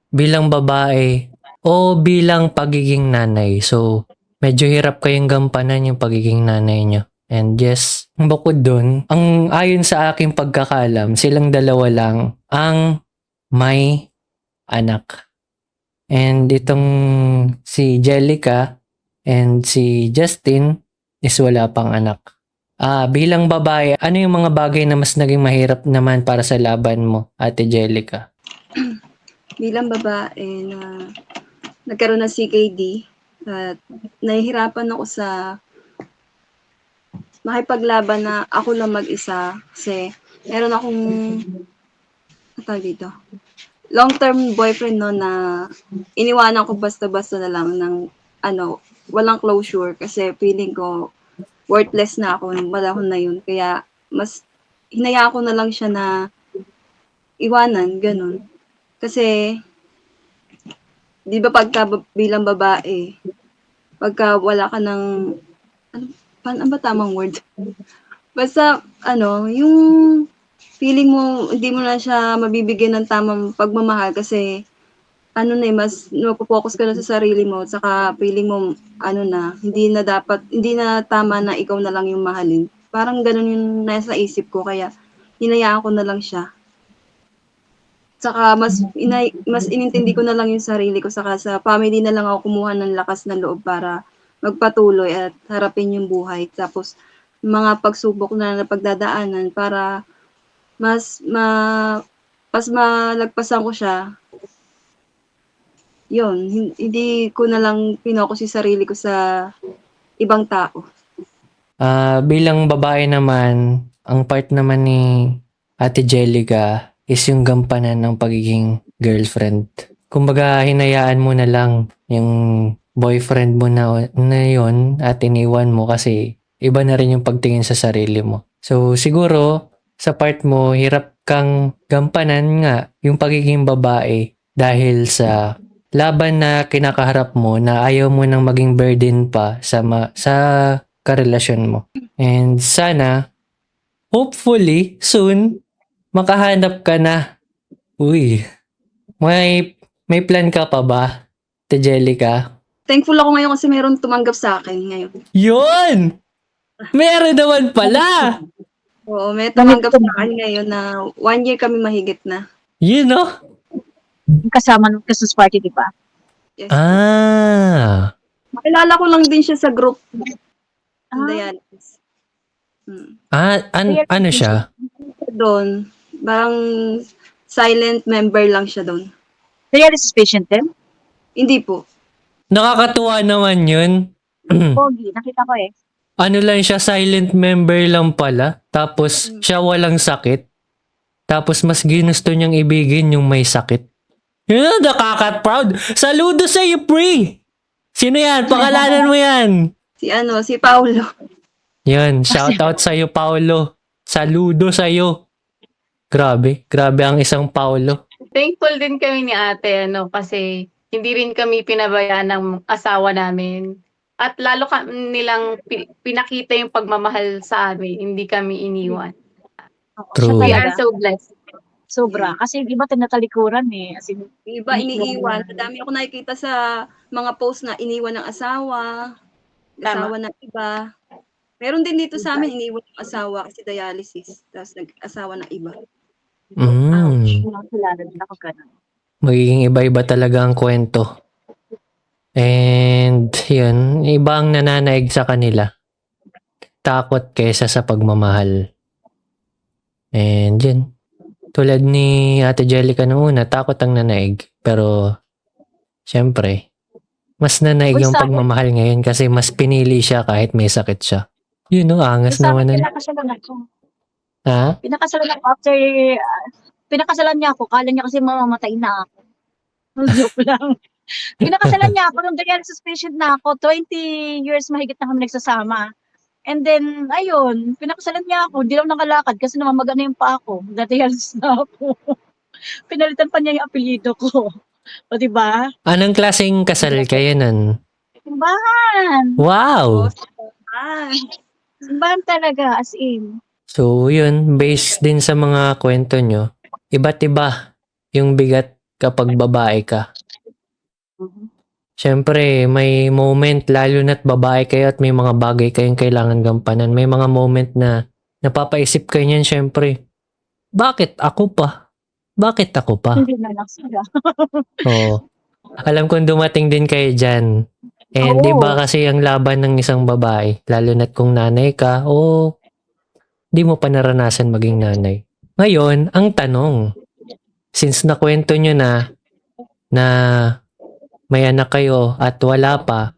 Bilang babae o bilang pagiging nanay. So, medyo hirap kayong gampanan yung pagiging nanay nyo. And yes, bukod dun, ang ayon sa aking pagkakalam, silang dalawa lang ang may anak. And itong si Jellica and si Justin is wala pang anak. Bilang babae, ano yung mga bagay na mas naging mahirap naman para sa laban mo, Ate Jellica? Bilang babae na nagkaroon ng CKD at nahihirapan ako sa makipaglaban na ako lang mag-isa kasi meron akong dito, long-term boyfriend no na iniwanan ko basta-basta na lang ng walang closure kasi feeling ko worthless na ako ng panahon na yun. Kaya mas hinayaan ko na lang siya na iwanan, ganun. Kasi, di ba bilang babae, pagka wala ka ng, paano ba tamang word? Basta, yung feeling mo, hindi mo na siya mabibigyan ng tamang pagmamahal kasi, mas focus ka na sa sarili mo, saka feeling mo, hindi na tama na ikaw na lang yung mahalin. Parang ganun yung nasa isip ko, kaya hinayaan ko na lang siya. Saka mas inintindi ko na lang yung sarili ko, saka sa family na lang ako kumuha ng lakas ng loob para magpatuloy at harapin yung buhay. Tapos mga pagsubok na napagdadaanan para mas malagpasan ko siya. Yun, hindi ko na lang pinokus yung sarili ko sa ibang tao. Bilang babae naman, ang part naman ni Ate Jellica is yung gampanan ng pagiging girlfriend. Kumbaga, hinayaan mo na lang yung boyfriend mo na yun at iniwan mo kasi iba na rin yung pagtingin sa sarili mo. So, siguro, sa part mo, hirap kang gampanan nga yung pagiging babae dahil sa laban na kinakaharap mo na ayaw mo nang maging burden pa sa karelasyon mo. And sana, hopefully, soon, makahanap ka na. Uy, may plan ka pa ba, Tejelica? Thankful ako ngayon kasi mayroon tumanggap sa akin ngayon. Yun! Meron naman pala! Oo, may tumanggap sa akin ngayon na 1 year kami mahigit na. Yun, no? Kasama ng Christmas party, di ba? Yes. Makilala ko lang din siya sa group. Dialysis. Ano siya? Doon, parang silent member lang siya doon. Dialysis patient din? Hindi po. Nakakatuwa naman yun. Pogi, nakita ko eh. Ano lang siya, silent member lang pala. Tapos siya walang sakit. Tapos mas ginusto niyang ibigin yung may sakit. Yun na, nakaka-proud. Saludo sa iyo, pre! Sino yan? Pakalanan mo yan. Si Paulo. Yun, shoutout sa iyo, Paulo. Saludo sa iyo. Grabe ang isang Paulo. Thankful din kami ni ate, kasi hindi rin kami pinabayaan ng asawa namin. At lalo nilang pinakita yung pagmamahal sa amin, hindi kami iniwan. True. We are so blessed. Sobra. Kasi yung iba tinatalikuran eh. As in, Yung iba iniiwan. iniiwan. Madami ako nakikita sa mga post na iniwan ng asawa, Tama. ng iba. Meron din dito sa amin, iniwan yung asawa kasi dialysis. Tapos nag-asawa ng iba. Ouch. Mm. Mga kilala din ako ganun. Magiging iba-iba talaga ang kwento. And yun, iba ang nananaig sa kanila. Takot kesa sa pagmamahal. And yun, tulad ni Ate Jellica noong una, takot ang nanaig. Pero, syempre, mas nanaig Uy, yung sa akin, pagmamahal ngayon kasi mas pinili siya kahit may sakit siya. Yun, no, angas sa akin, naman nun. pinakasalan ako. Ha? Pinakasalan ako after, pinakasalan niya ako. Kala niya kasi mamamatay na ako. Joke lang. Pinakasalan niya ako nung dialysis patient na ako. 20 years mahigit na kami nagsasama. And then, ayun, pinakasalan niya ako. Hindi lang nakalakad kasi namamaga na yung paa ko. Dialysis na ako. Pinalitan pa niya yung apelyido ko. O, diba? Anong klaseng kasal kayo nun? Simbahan. Wow! Ah, Simbahan talaga, as in. So, yun, based din sa mga kwento nyo, iba't iba yung bigat kapag babae ka. Siyempre, may moment, lalo na't babae kayo at may mga bagay kayong kailangan gampanan. May mga moment na napapaisip kayo niyan, siyempre, bakit ako pa? Bakit ako pa? Hindi na lang sila. Oo. Alam kong dumating din kayo dyan. And Oo. di ba kasi ang laban ng isang babae, lalo na't kung nanay ka, o di mo pa naranasan maging nanay. Ngayon, ang tanong, since nakwento nyo na may anak kayo at wala pa,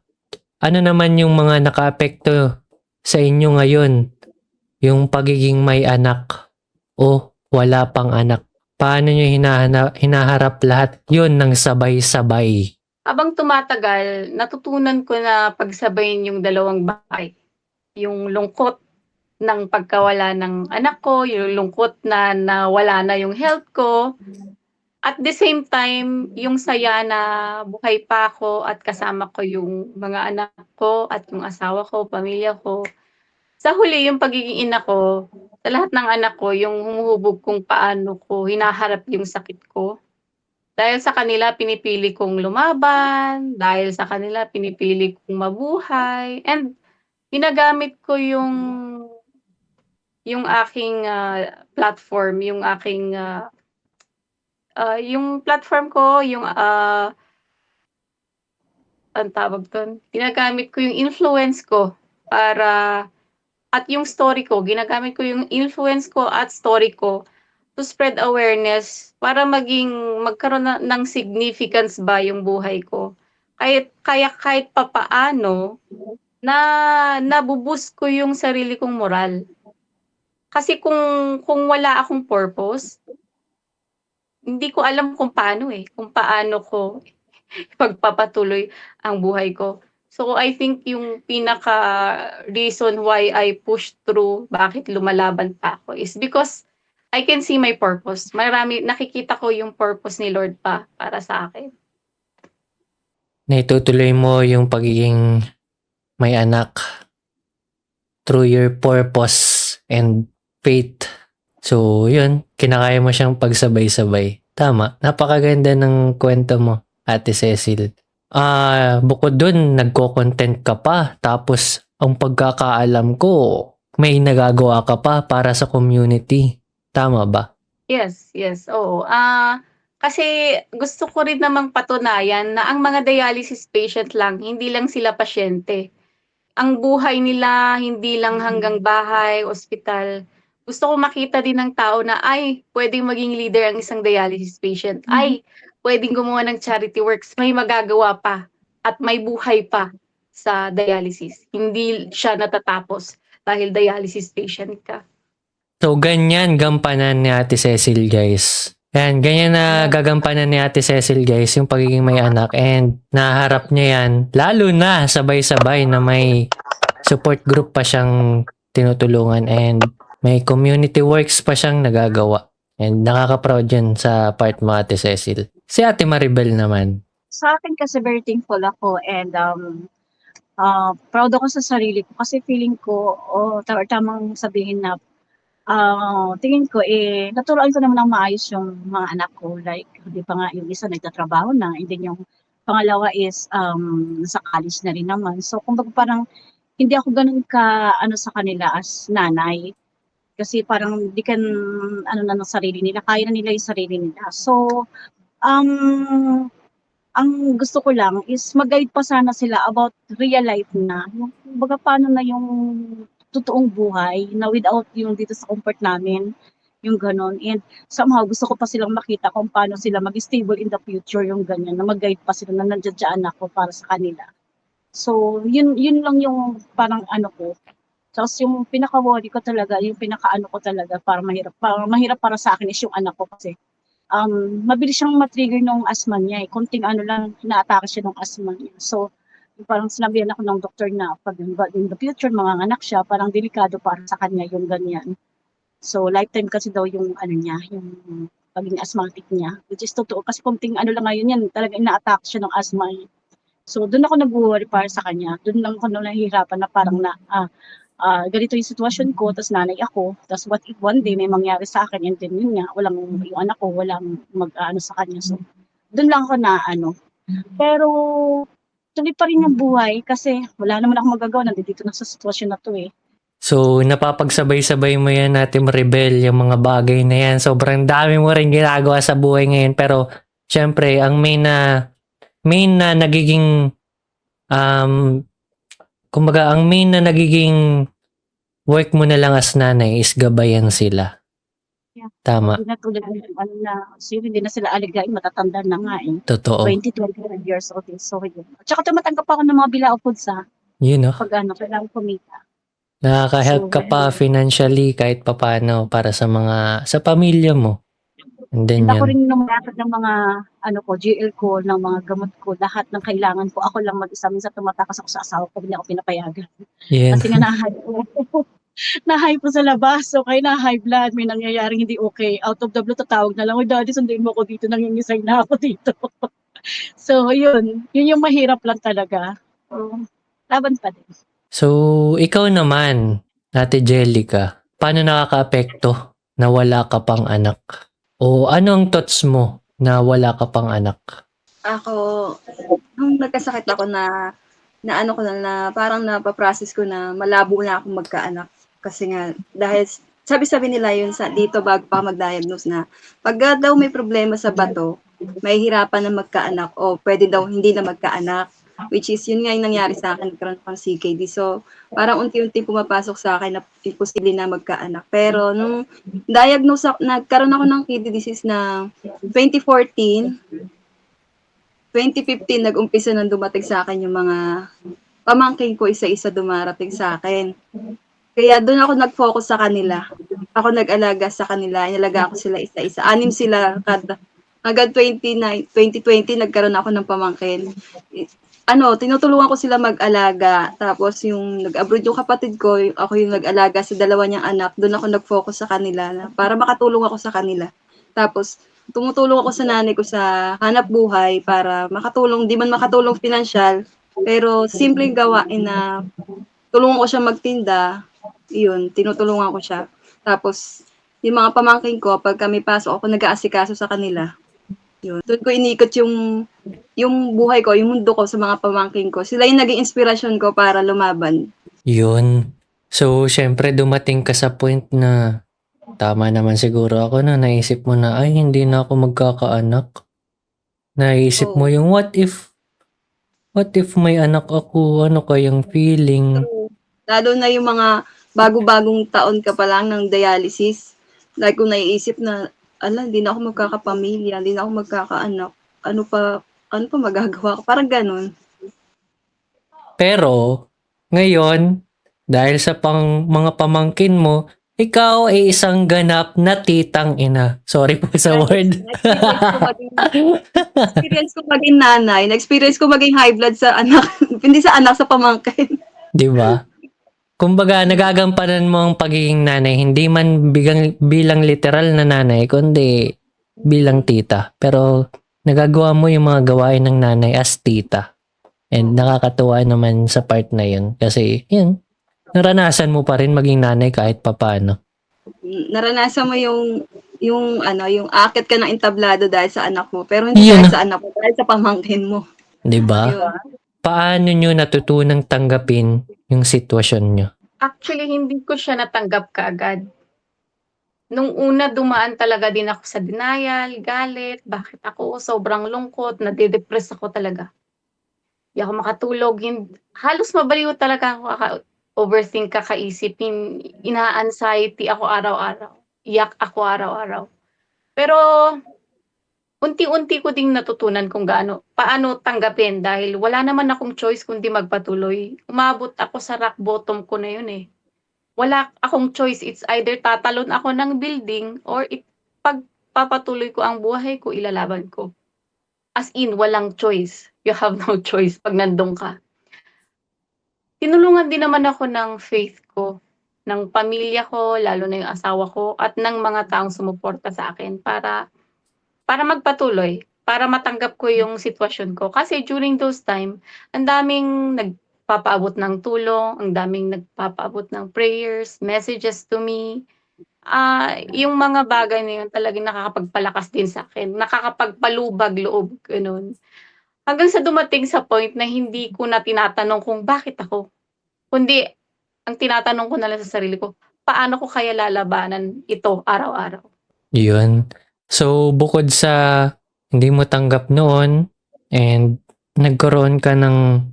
ano naman yung mga nakaapekto sa inyo ngayon? Yung pagiging may anak o wala pang anak. Paano nyo hinaharap lahat yun ng sabay-sabay? Habang tumatagal, natutunan ko na pagsabayin yung dalawang bagay. Yung lungkot ng pagkawala ng anak ko, yung lungkot na nawala na yung health ko. At the same time, yung saya na buhay pa ako at kasama ko yung mga anak ko at yung asawa ko, pamilya ko. Sa huli, yung pagiging ina ko, sa lahat ng anak ko, yung humuhubog kung paano ko hinaharap yung sakit ko. Dahil sa kanila, pinipili kong lumaban. Dahil sa kanila, pinipili kong mabuhay. And ginagamit ko yung aking platform, yung platform ko, ang tawag doon, ginagamit ko yung influence ko para, at yung story ko, ginagamit ko yung influence ko at story ko to spread awareness para magkaroon ng significance ba yung buhay ko. Kahit papaano na nabuboost ko yung sarili kong moral. Kasi kung wala akong purpose, hindi ko alam kung paano ko pagpapatuloy ang buhay ko. So I think yung pinaka reason why I push through, bakit lumalaban pa ako, is because I can see my purpose. Nakikita ko yung purpose ni Lord pa para sa akin. Naitutuloy mo yung pagiging may anak through your purpose and faith. So, yun, kinakaya mo siyang pagsabay-sabay. Tama, napakaganda ng kwento mo, Ate Cecil. Bukod dun, nagko-content ka pa. Tapos, ang pagkakaalam ko, may nagagawa ka pa para sa community. Tama ba? Yes, oo. Kasi gusto ko rin namang patunayan na ang mga dialysis patient lang, hindi lang sila pasyente. Ang buhay nila hindi lang hanggang bahay, ospital. Gusto ko makita din ng tao na, ay, pwedeng maging leader ang isang dialysis patient. Ay, pwedeng gumawa ng charity works. May magagawa pa at may buhay pa sa dialysis. Hindi siya natatapos dahil dialysis patient ka. So, ganyan gampanan ni Ate Cecil, guys. Yan, ganyan na gagampanan ni Ate Cecil, guys, yung pagiging may anak. And naharap niya yan, lalo na sabay-sabay na may support group pa siyang tinutulungan and may community works pa siyang nagagawa. And nakaka-proud yun sa part mo, Ate Cecil. Si Ate Maribel naman. Sa akin kasi very thankful ako and proud ako sa sarili ko kasi feeling ko, tamang sabihin na tingin ko, naturuan ko naman ng maayos yung mga anak ko. Like, hindi pa nga yung isa nagtatrabaho na, and then yung pangalawa is nasa college na rin naman. So, kumbaga parang hindi ako ganun ka-ano sa kanila as nanay. Kasi parang di kan ano na ng sarili nila, kaya na nila yung sarili nila. So, um, ang gusto ko lang is mag-guide pa sana sila about real life na. Yung kumbaga paano na yung totoong buhay na without yung dito sa comfort namin, yung gano'n. And somehow gusto ko pa silang makita kung paano sila mag-stable in the future, yung ganyan, na mag-guide pa sila na nandiyan ako para sa kanila. So, yun lang yung parang ano ko. Tapos yung pinaka-worry ko talaga, yung pinaka-ano ko talaga, mahirap para sa akin is yung anak ko kasi mabilis siyang ma-trigger nung asthma niya, eh. Konting ano lang, inaatake siya ng asthma niya. So, yung parang sinabihan ako ng doktor na pag in the future, manganganak siya, parang delikado para sa kanya yung ganyan. So, lifetime kasi daw yung ano niya, yung pagiging asthmatic niya. Which is totoo, kasi konting ano lang ngayon yan, talaga ina-attack siya ng asthma niya. So, doon ako nag-worry para sa kanya. Doon lang ako nahihirapan na parang ganito yung sitwasyon ko, tapos nanay ako, tapos what if one day may mangyari sa akin, and then yun nga, yung anak ko, walang mag-ano sa kanya. So, doon lang ako na ano. Pero, tuloy pa rin yung buhay kasi wala naman ako magagawa, nandito na sa sitwasyon na to eh. So, napapagsabay-sabay mo yan natin rebel yung mga bagay na yan. Sobrang dami mo rin ginagawa sa buhay ngayon. Pero, syempre, ang main na nagiging, kumbaga, ang main na nagiging work mo na lang as nanay is gabayan sila. Yeah. Tama. Hindi na tulad ng ano na, so hindi na sila aligain, matatanda na nga eh. Totoo. 25 years old eh. So, yun. At saka tumatanggap ako ng mga bilao foods Yun, no? pag ano, kailangan kumita. Nakaka-help ka pa financially kahit papano para sa pamilya mo. And then Hindi ako yun. rin lumalapit ng mga ano ko, GL ko, ng mga gamot ko, lahat ng kailangan ko. Ako lang mag-isa. Minsan tumatakas ako sa asawa ko, hindi ako pinapayagan. Yun. Kasi nga na-high ko. Na-high po sa labas. So, kaya na-high blood. May nangyayaring hindi okay. Out of the blue, tatawag na lang. Uy, daddy, sunduin mo ako dito. Nangingisay na ako dito. So, yun. Yun yung mahirap lang talaga. So, laban pa din. So, ikaw naman, Ate Jellica, paano nakaka-apekto na wala ka pang anak? O anong thoughts mo na wala ka pang anak? Ako, nung nagkasakit ako na ano ko na parang napaprocess ko na malabo na akong magkaanak. Kasi nga, dahil sabi nila yun dito bago pa mag-diagnose na pag daw may problema sa bato, may hirapan na magkaanak o pwede daw hindi na magkaanak. Which is, yun nga yung nangyari sa akin, nagkaroon ako ng CKD. So, parang unti-unti pumapasok sa akin na imposible na magkaanak. Pero, nung nagkaroon ako ng kidney disease na 2014, 2015, nag-umpisa nang dumating sa akin yung mga pamangkin ko, isa-isa dumarating sa akin. Kaya doon ako nag-focus sa kanila. Ako nag-alaga sa kanila, inalaga ko sila isa-isa. 6 sila kada. Hanggang 2020, nagkaroon ako ng pamangkin. Tinutulungan ko sila mag-alaga. Tapos yung nag-abroad yung kapatid ko, ako yung nag-alaga sa dalawa niyang anak. Doon ako nag-focus sa kanila para makatulong ako sa kanila. Tapos, tumutulong ako sa nanay ko sa hanap buhay para makatulong, di man makatulong financial, pero simpleng gawain na tulungan ko siya magtinda, yun, tinutulungan ko siya. Tapos, yung mga pamangkin ko, pag kami pasok, ako nag-aasikaso sa kanila. Yun. Doon ko inikot yung buhay ko, yung mundo ko sa mga pamangkin ko. Sila yung naging inspirasyon ko para lumaban. Yun. So, syempre dumating ka sa point na tama naman siguro ako na naisip mo na, ay, hindi na ako magkakaanak. Naisip mo yung what if may anak ako, ano kayang feeling? Lalo na yung mga bago-bagong taon ka pa lang ng dialysis. Like kung naiisip na, hindi na ako magkakapamilya, hindi na ako magkakaanak. Ano pa magagawa ko? Parang ganun. Pero, ngayon, dahil sa mga pamangkin mo, ikaw ay isang ganap na titang ina. Sorry po sa word. Na-experience ko maging nanay. Na-experience ko maging high blood sa anak. Hindi sa anak, sa pamangkin. Di ba? Kumbaga, nagagampanan mo ang pagiging nanay, hindi man bilang literal na nanay, kundi bilang tita. Pero, nagagawa mo yung mga gawain ng nanay as tita. And nakakatuwa naman sa part na yun. Kasi, yun, naranasan mo pa rin maging nanay kahit papano. naranasan mo yung ano, yung aakyat ka ng entablado dahil sa anak mo, pero hindi Yun. dahil sa anak mo, dahil sa pamangkin mo. 'Di ba? Yun. Paano nyo natutunang tanggapin yung sitwasyon nyo? Actually, hindi ko siya natanggap kaagad. Nung una, dumaan talaga din ako sa denial, galit, bakit ako, sobrang lungkot, nade-depress ako talaga. Di ako makatulog, halos mabaliw talaga ako, overthink, kakaisipin, ina-anxiety ako araw-araw, iyak ako araw-araw. Pero unti-unti ko ding natutunan kung paano tanggapin dahil wala naman akong choice kundi magpatuloy. Umabot ako sa rock bottom ko na yun eh. Wala akong choice. It's either tatalon ako ng building or pagpapatuloy ko ang buhay ko, ilalaban ko. As in, walang choice. You have no choice pag nandun ka. Tinulungan din naman ako ng faith ko, ng pamilya ko, lalo na yung asawa ko, at ng mga taong sumuporta sa akin para magpatuloy, para matanggap ko yung sitwasyon ko. Kasi during those time, ang daming nagpapaabot ng tulong, ang daming nagpapaabot ng prayers, messages to me. Yung mga bagay na yun talagang nakakapagpalakas din sa akin, nakakapagpalubag loob, ganun. Hanggang sa dumating sa point na hindi ko na tinatanong kung bakit ako, kundi ang tinatanong ko na lang sa sarili ko, paano ko kaya lalabanan ito araw-araw? Yun. So, bukod sa hindi mo tanggap noon and nagkaroon ka ng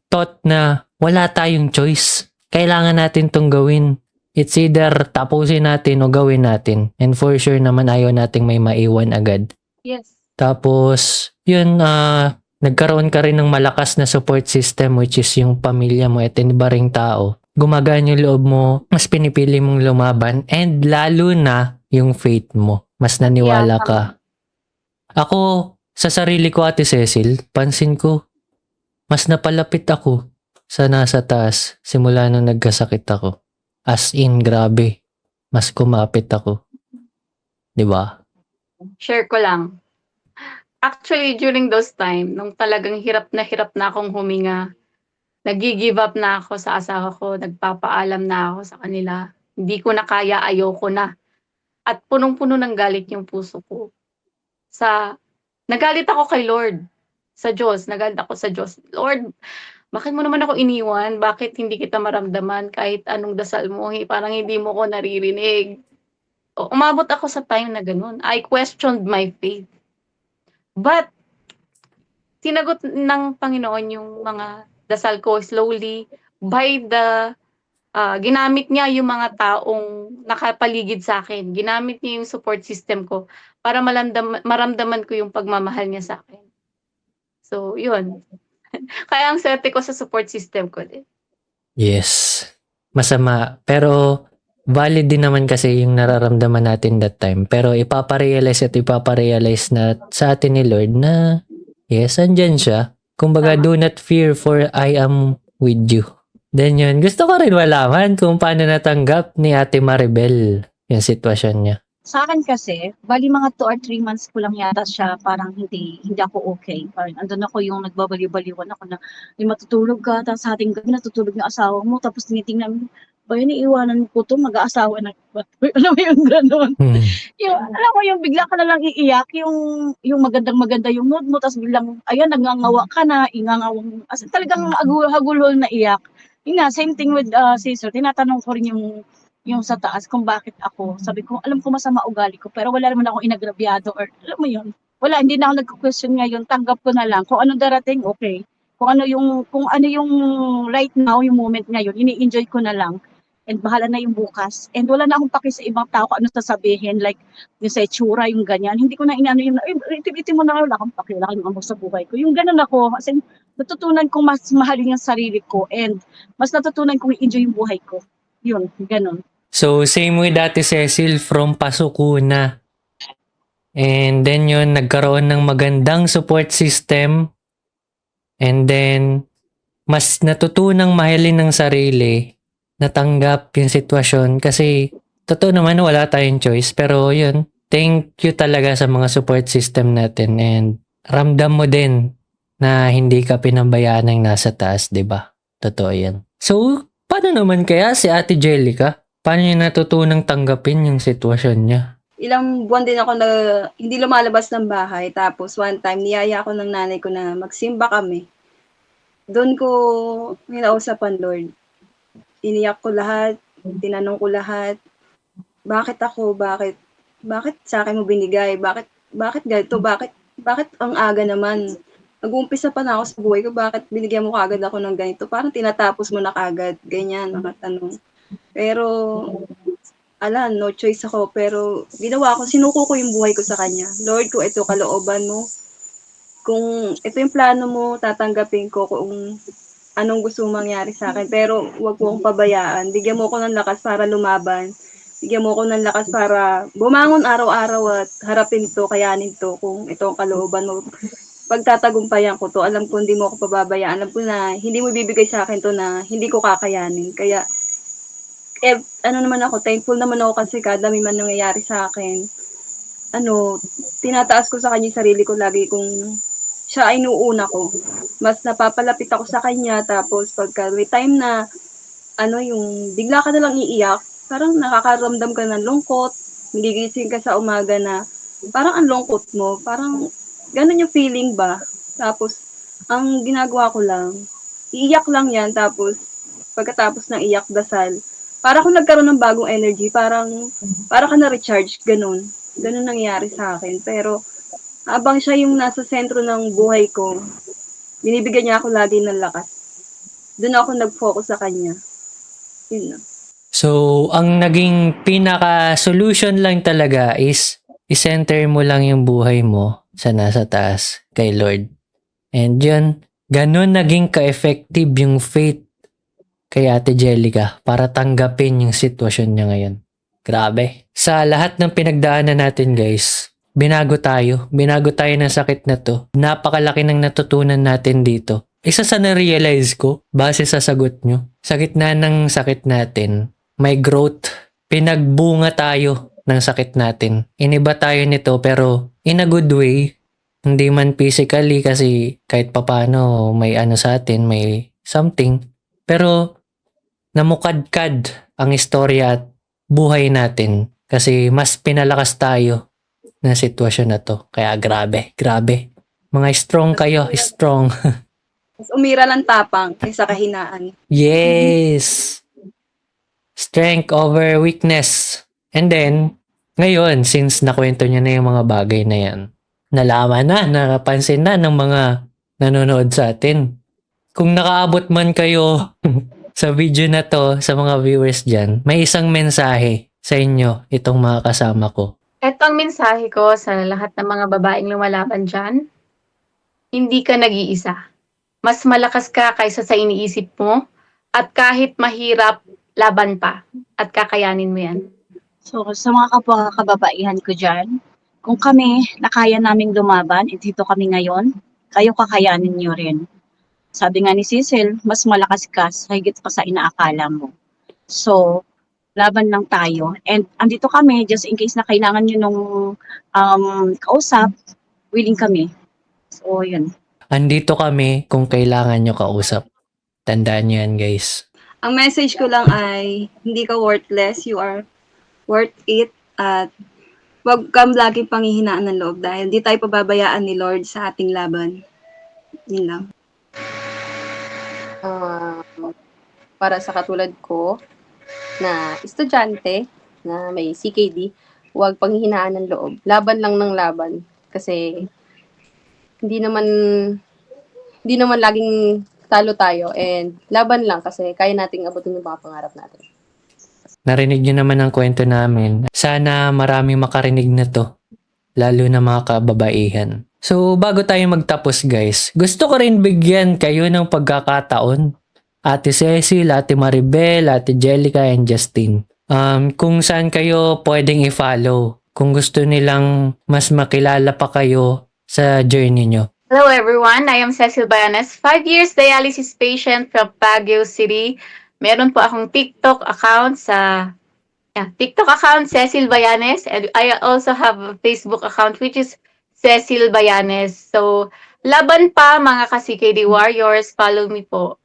thought na wala tayong choice. Kailangan natin tong gawin. It's either tapusin natin o gawin natin. And for sure naman ayaw nating may maiwan agad. Yes. Tapos, yun, nagkaroon ka rin ng malakas na support system which is yung pamilya mo at iba ring tao. Gumagaan yung loob mo, mas pinipili mong lumaban, and lalo na yung faith mo. Mas naniwala Yeah, ka. Ako, sa sarili ko, Ate Cecil, pansin ko, mas napalapit ako sa nasa taas simula nung nagkasakit ako. As in, grabe. Mas kumapit ako. 'Di ba? Share ko lang. Actually, during those time, nung talagang hirap na akong huminga, nagi-give up na ako sa asawa ko, nagpapaalam na ako sa kanila. Hindi ko na kaya, ayoko na. At punong-puno ng galit yung puso ko. Nagalit ako kay Lord, sa Diyos, nagalit ako sa Diyos. Lord, bakit mo naman ako iniwan? Bakit hindi kita maramdaman kahit anong dasal mo? Parang hindi mo ko naririnig. Umabot ako sa time na ganun. I questioned my faith. But, sinagot ng Panginoon yung mga dasal ko slowly by ginamit niya yung mga taong nakapaligid sa akin. Ginamit niya yung support system ko para maramdaman ko yung pagmamahal niya sa akin. So, yun. Kaya ang swerte ko sa support system ko din. Yes. Masama. Pero, valid din naman kasi yung nararamdaman natin that time. Pero ipaparealize na sa atin ni Lord na yes, andyan siya. Kumbaga, Tama. do not fear for I am with you. Then yun, gusto ko rin malaman kung paano natanggap ni Ate Maribel yung sitwasyon niya. Sa akin kasi, bali mga 2 or 3 months ko lang yata siya, parang hindi ako okay. Parang andun ako yung nagbabaliw-baliwan ako na matutulog ka, tapos sa ating gabi natutulog yung asawa mo, tapos tinitingnan mo, ba yun, iiwanan ko to, mag-aasawa na. Alam mo yung gano'n. Alam mo yung bigla ka na lang iiyak, yung magandang-maganda yung mood mo, tapos biglang, ayan, nagngangawa ka na, ingangawang, as in, talagang hagulhol na iyak. Yun nga, same thing with sister, tinatanong ko rin yung sa taas kung bakit ako. Sabi ko, alam ko masama ugali ko, pero wala naman akong inagrabyado or alam mo yun. Wala, hindi na ako nagko-question ngayon, tanggap ko na lang. Kung ano darating, okay. Kung ano yung right now, yung moment ngayon, ini-enjoy ko na lang. And bahala na yung bukas. And wala na akong paki sa ibang tao kung ano sasabihin, like yung sa itsura, yung ganyan. Hindi ko na inaano yung, itim mo na, wala akong paki, wala akong ambag sa buhay ko. Yung ganun ako, kasi natutunan kong mas mahalin yung sarili ko and mas natutunan kong i-enjoy yung buhay ko. Yun, ganun. So, same with Ate Cecil from Pasukuna. And then yun, nagkaroon ng magandang support system. And then, mas natutunang mahalin ng sarili, natanggap yung sitwasyon. Kasi, totoo naman wala tayong choice. Pero yun, thank you talaga sa mga support system natin. And ramdam mo din na hindi ka pinabayaan ng nasa taas, 'di ba? Totoo yan. So, paano naman kaya si Ate Jellica? Paano niya natutunang tanggapin yung sitwasyon niya? Ilang buwan din ako na hindi lumalabas ng bahay. Tapos one time, niyaya ako ng nanay ko na magsimba kami. Doon ko ninausapan, Lord. Iniyak ko lahat, tinanong ko lahat, bakit ako, bakit sa akin mo binigay, bakit ganito, bakit ang aga naman. Nag-uumpisa pa na ako sa buhay ko, bakit binigyan mo kagad ako ng ganito, parang tinatapos mo na kagad, ganyan, nakatanong. Pero no choice ako, pero ginawa ko, sinuko ko yung buhay ko sa kanya. Lord, kung ito kalooban mo, kung ito yung plano mo, tatanggapin ko kung anong gusto mong mangyari sa akin. Pero huwag mo akong pabayaan. Bigyan mo ko ng lakas para lumaban. Bigyan mo ko ng lakas para bumangon araw-araw at harapin to, kayanin to, kung ito ang kalooban mo. Pagtatagumpayan ko to, alam ko hindi mo ako pababayaan. Alam ko na hindi mo bibigay sa akin to na hindi ko kakayanin. Kaya naman ako, thankful naman ako kasi kada may man nangyayari sa akin. Tinataas ko sa kanya yung sarili ko lagi kung siya ay inuuna ko. Mas napapalapit ako sa kanya, tapos pagka may time na yung bigla ka na lang iiyak, parang nakakaramdam ka ng lungkot, magigising ka sa umaga na parang ang lungkot mo, parang ganun yung feeling ba. Tapos ang ginagawa ko lang, iiyak lang yan, tapos pagkatapos ng iyak, dasal. Para kung nagkaroon ng bagong energy, para ka na-recharge, ganun. Ganun nangyari sa akin. Pero habang siya yung nasa sentro ng buhay ko, binibigyan niya ako lagi ng lakas. Doon ako nag-focus sa kanya. Yun na. So, ang naging pinaka-solution lang talaga is i-center mo lang yung buhay mo sa nasa taas kay Lord. And yun, ganun naging ka-effective yung faith kay Ate Jellica para tanggapin yung sitwasyon niya ngayon. Grabe. Sa lahat ng pinagdaanan natin guys, binago tayo. Binago tayo ng sakit na to. Napakalaki ng natutunan natin dito. Isa sa na-realize ko, base sa sagot nyo, sa gitna ng sakit natin, may growth. Pinagbunga tayo ng sakit natin. Iniba tayo nito pero in a good way. Hindi man physically kasi kahit papano may sa atin, may something. Pero namukadkad ang istorya at buhay natin kasi mas pinalakas tayo na sitwasyon na to. Kaya grabe. Mga strong kayo, strong. Mas umira ng tapang kaysa kahinaan. Yes! Strength over weakness. And then, ngayon, since nakwento niya na yung mga bagay na yan, nalaman na, nakapansin na ng mga nanonood sa atin. Kung nakaabot man kayo sa video na to, sa mga viewers dyan, may isang mensahe sa inyo itong mga kasama ko. Ito ang mensahe ko sa lahat ng mga babaeng lumalaban dyan. Hindi ka nag-iisa. Mas malakas ka kaysa sa iniisip mo. At kahit mahirap, laban pa. At kakayanin mo yan. So, sa mga kababaihan ko dyan, kung kami nakaya naming lumaban, at dito kami ngayon, kayo kakayanin nyo rin. Sabi nga ni Cecil, mas malakas ka higit pa sa inaakala mo. So, laban lang tayo. And andito kami, just in case na kailangan nyo nung kausap, willing kami. So, yun. Andito kami kung kailangan nyo kausap. Tandaan nyo yan guys. Ang message ko lang ay, hindi ka worthless, you are worth it, at huwag kang laging panghihinaan ng loob dahil di tayo pababayaan ni Lord sa ating laban. Yun lang. Para sa katulad ko na estudyante na may CKD, huwag panghihinaan ng loob. Laban lang ng laban. Kasi hindi naman laging talo tayo, and laban lang kasi kaya nating abutin yung mga pangarap natin. Narinig nyo naman ang kwento namin. Sana marami makarinig na to. Lalo na mga kababaihan. So, bago tayo magtapos guys, gusto ko rin bigyan kayo ng pagkakataon. Ate Cecil, Ate Maribel, Ate Jellica, and Justin. Kung saan kayo pwedeng i-follow. Kung gusto nilang mas makilala pa kayo sa journey nyo. Hello everyone, I am Cecil Bayanes, 5 years dialysis patient from Baguio City. Meron po akong TikTok account Cecil Bayanes, and I also have a Facebook account which is Cecil Bayanes. So, laban pa mga ka-CKD warriors, follow me po.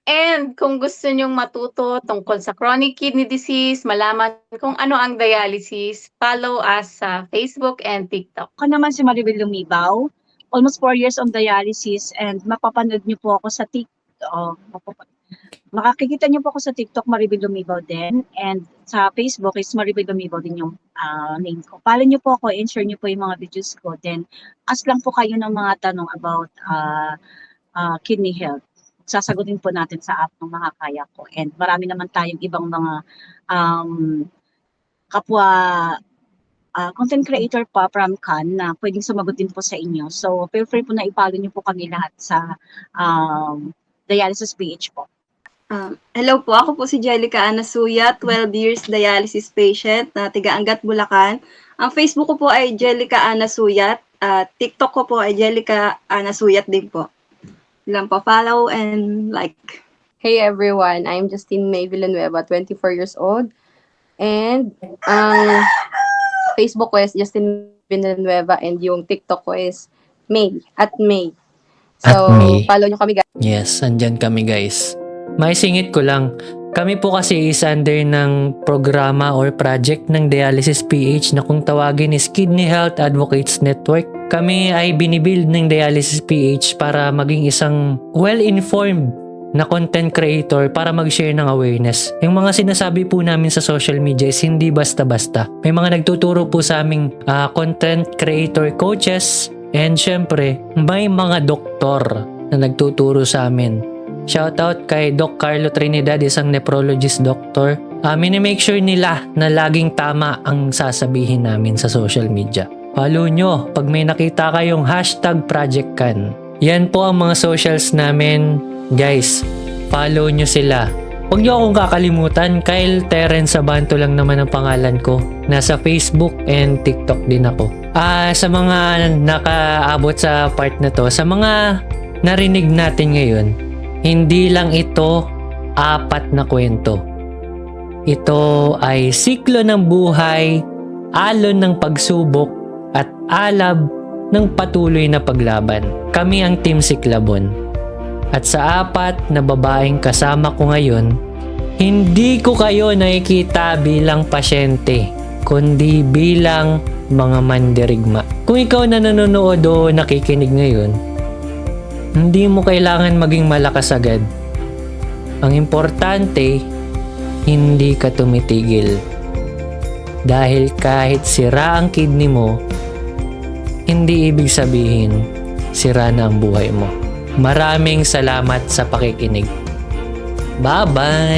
And kung gusto nyong matuto tungkol sa chronic kidney disease, malaman kung ano ang dialysis, follow us sa Facebook and TikTok. Ako naman si Maribel Lumibaw, almost 4 years on dialysis, and mapapanood niyo po ako sa TikTok. Makikita niyo po ako sa TikTok, Maribel Lumibaw din, and sa Facebook is Maribel Lumibaw din yung name ko. Follow niyo po ako and share niyo po yung mga videos ko. Then ask lang po kayo ng mga tanong about kidney health. Sasagutin po natin sa app ng makakaya ko. And marami naman tayong ibang mga kapwa content creator pa from Cannes na pwedeng sumagot din po sa inyo. So feel free po na i-follow niyo po kami lahat sa Dialysis PH po. Hello po, ako po si Jellica Anasuya, 12 years dialysis patient na tiga-Angat, Bulacan. Ang Facebook ko po ay Jellica Anasuyat. TikTok ko po ay Jellica Anasuyat din po. Lang po, follow and like. Hey everyone, I'm Justine May Villanueva, 24 years old. And ang Facebook ko is Justine Villanueva and yung TikTok ko is May, at May. So, May. follow nyo kami guys. Yes, andyan kami guys. Maisingit ko lang, kami po kasi is under ng programa or project ng Dialysis PH na kung tawagin is Kidney Health Advocates Network. Kami ay binibuild ng Dialysis PH para maging isang well-informed na content creator para mag-share ng awareness. Yung mga sinasabi po namin sa social media is hindi basta-basta. May mga nagtuturo po sa aming content creator coaches and syempre may mga doktor na nagtuturo sa amin. Shoutout kay Doc Carlo Trinidad, isang nephrologist doctor. Minimake sure nila na laging tama ang sasabihin namin sa social media. Follow nyo pag may nakita kayong #ProjectCan. Yan po ang mga socials namin. Guys, follow nyo sila. Huwag nyo akong kakalimutan, Kyle Terence Sabanto lang naman ang pangalan ko. Nasa Facebook and TikTok din ako. Sa mga nakaabot sa part na to, sa mga narinig natin ngayon, hindi lang ito 4 na kwento. Ito ay siklo ng buhay, alon ng pagsubok, at alab ng patuloy na paglaban. Kami ang Team Siklabon. At sa 4 na babaeng kasama ko ngayon, hindi ko kayo nakikita bilang pasyente, kundi bilang mga mandirigma. Kung ikaw na nanonood o nakikinig ngayon, hindi mo kailangan maging malakas agad. Ang importante, hindi ka tumitigil. Dahil kahit sira ang kidney mo, hindi ibig sabihin sira na ang buhay mo. Maraming salamat sa pakikinig. Bye-bye!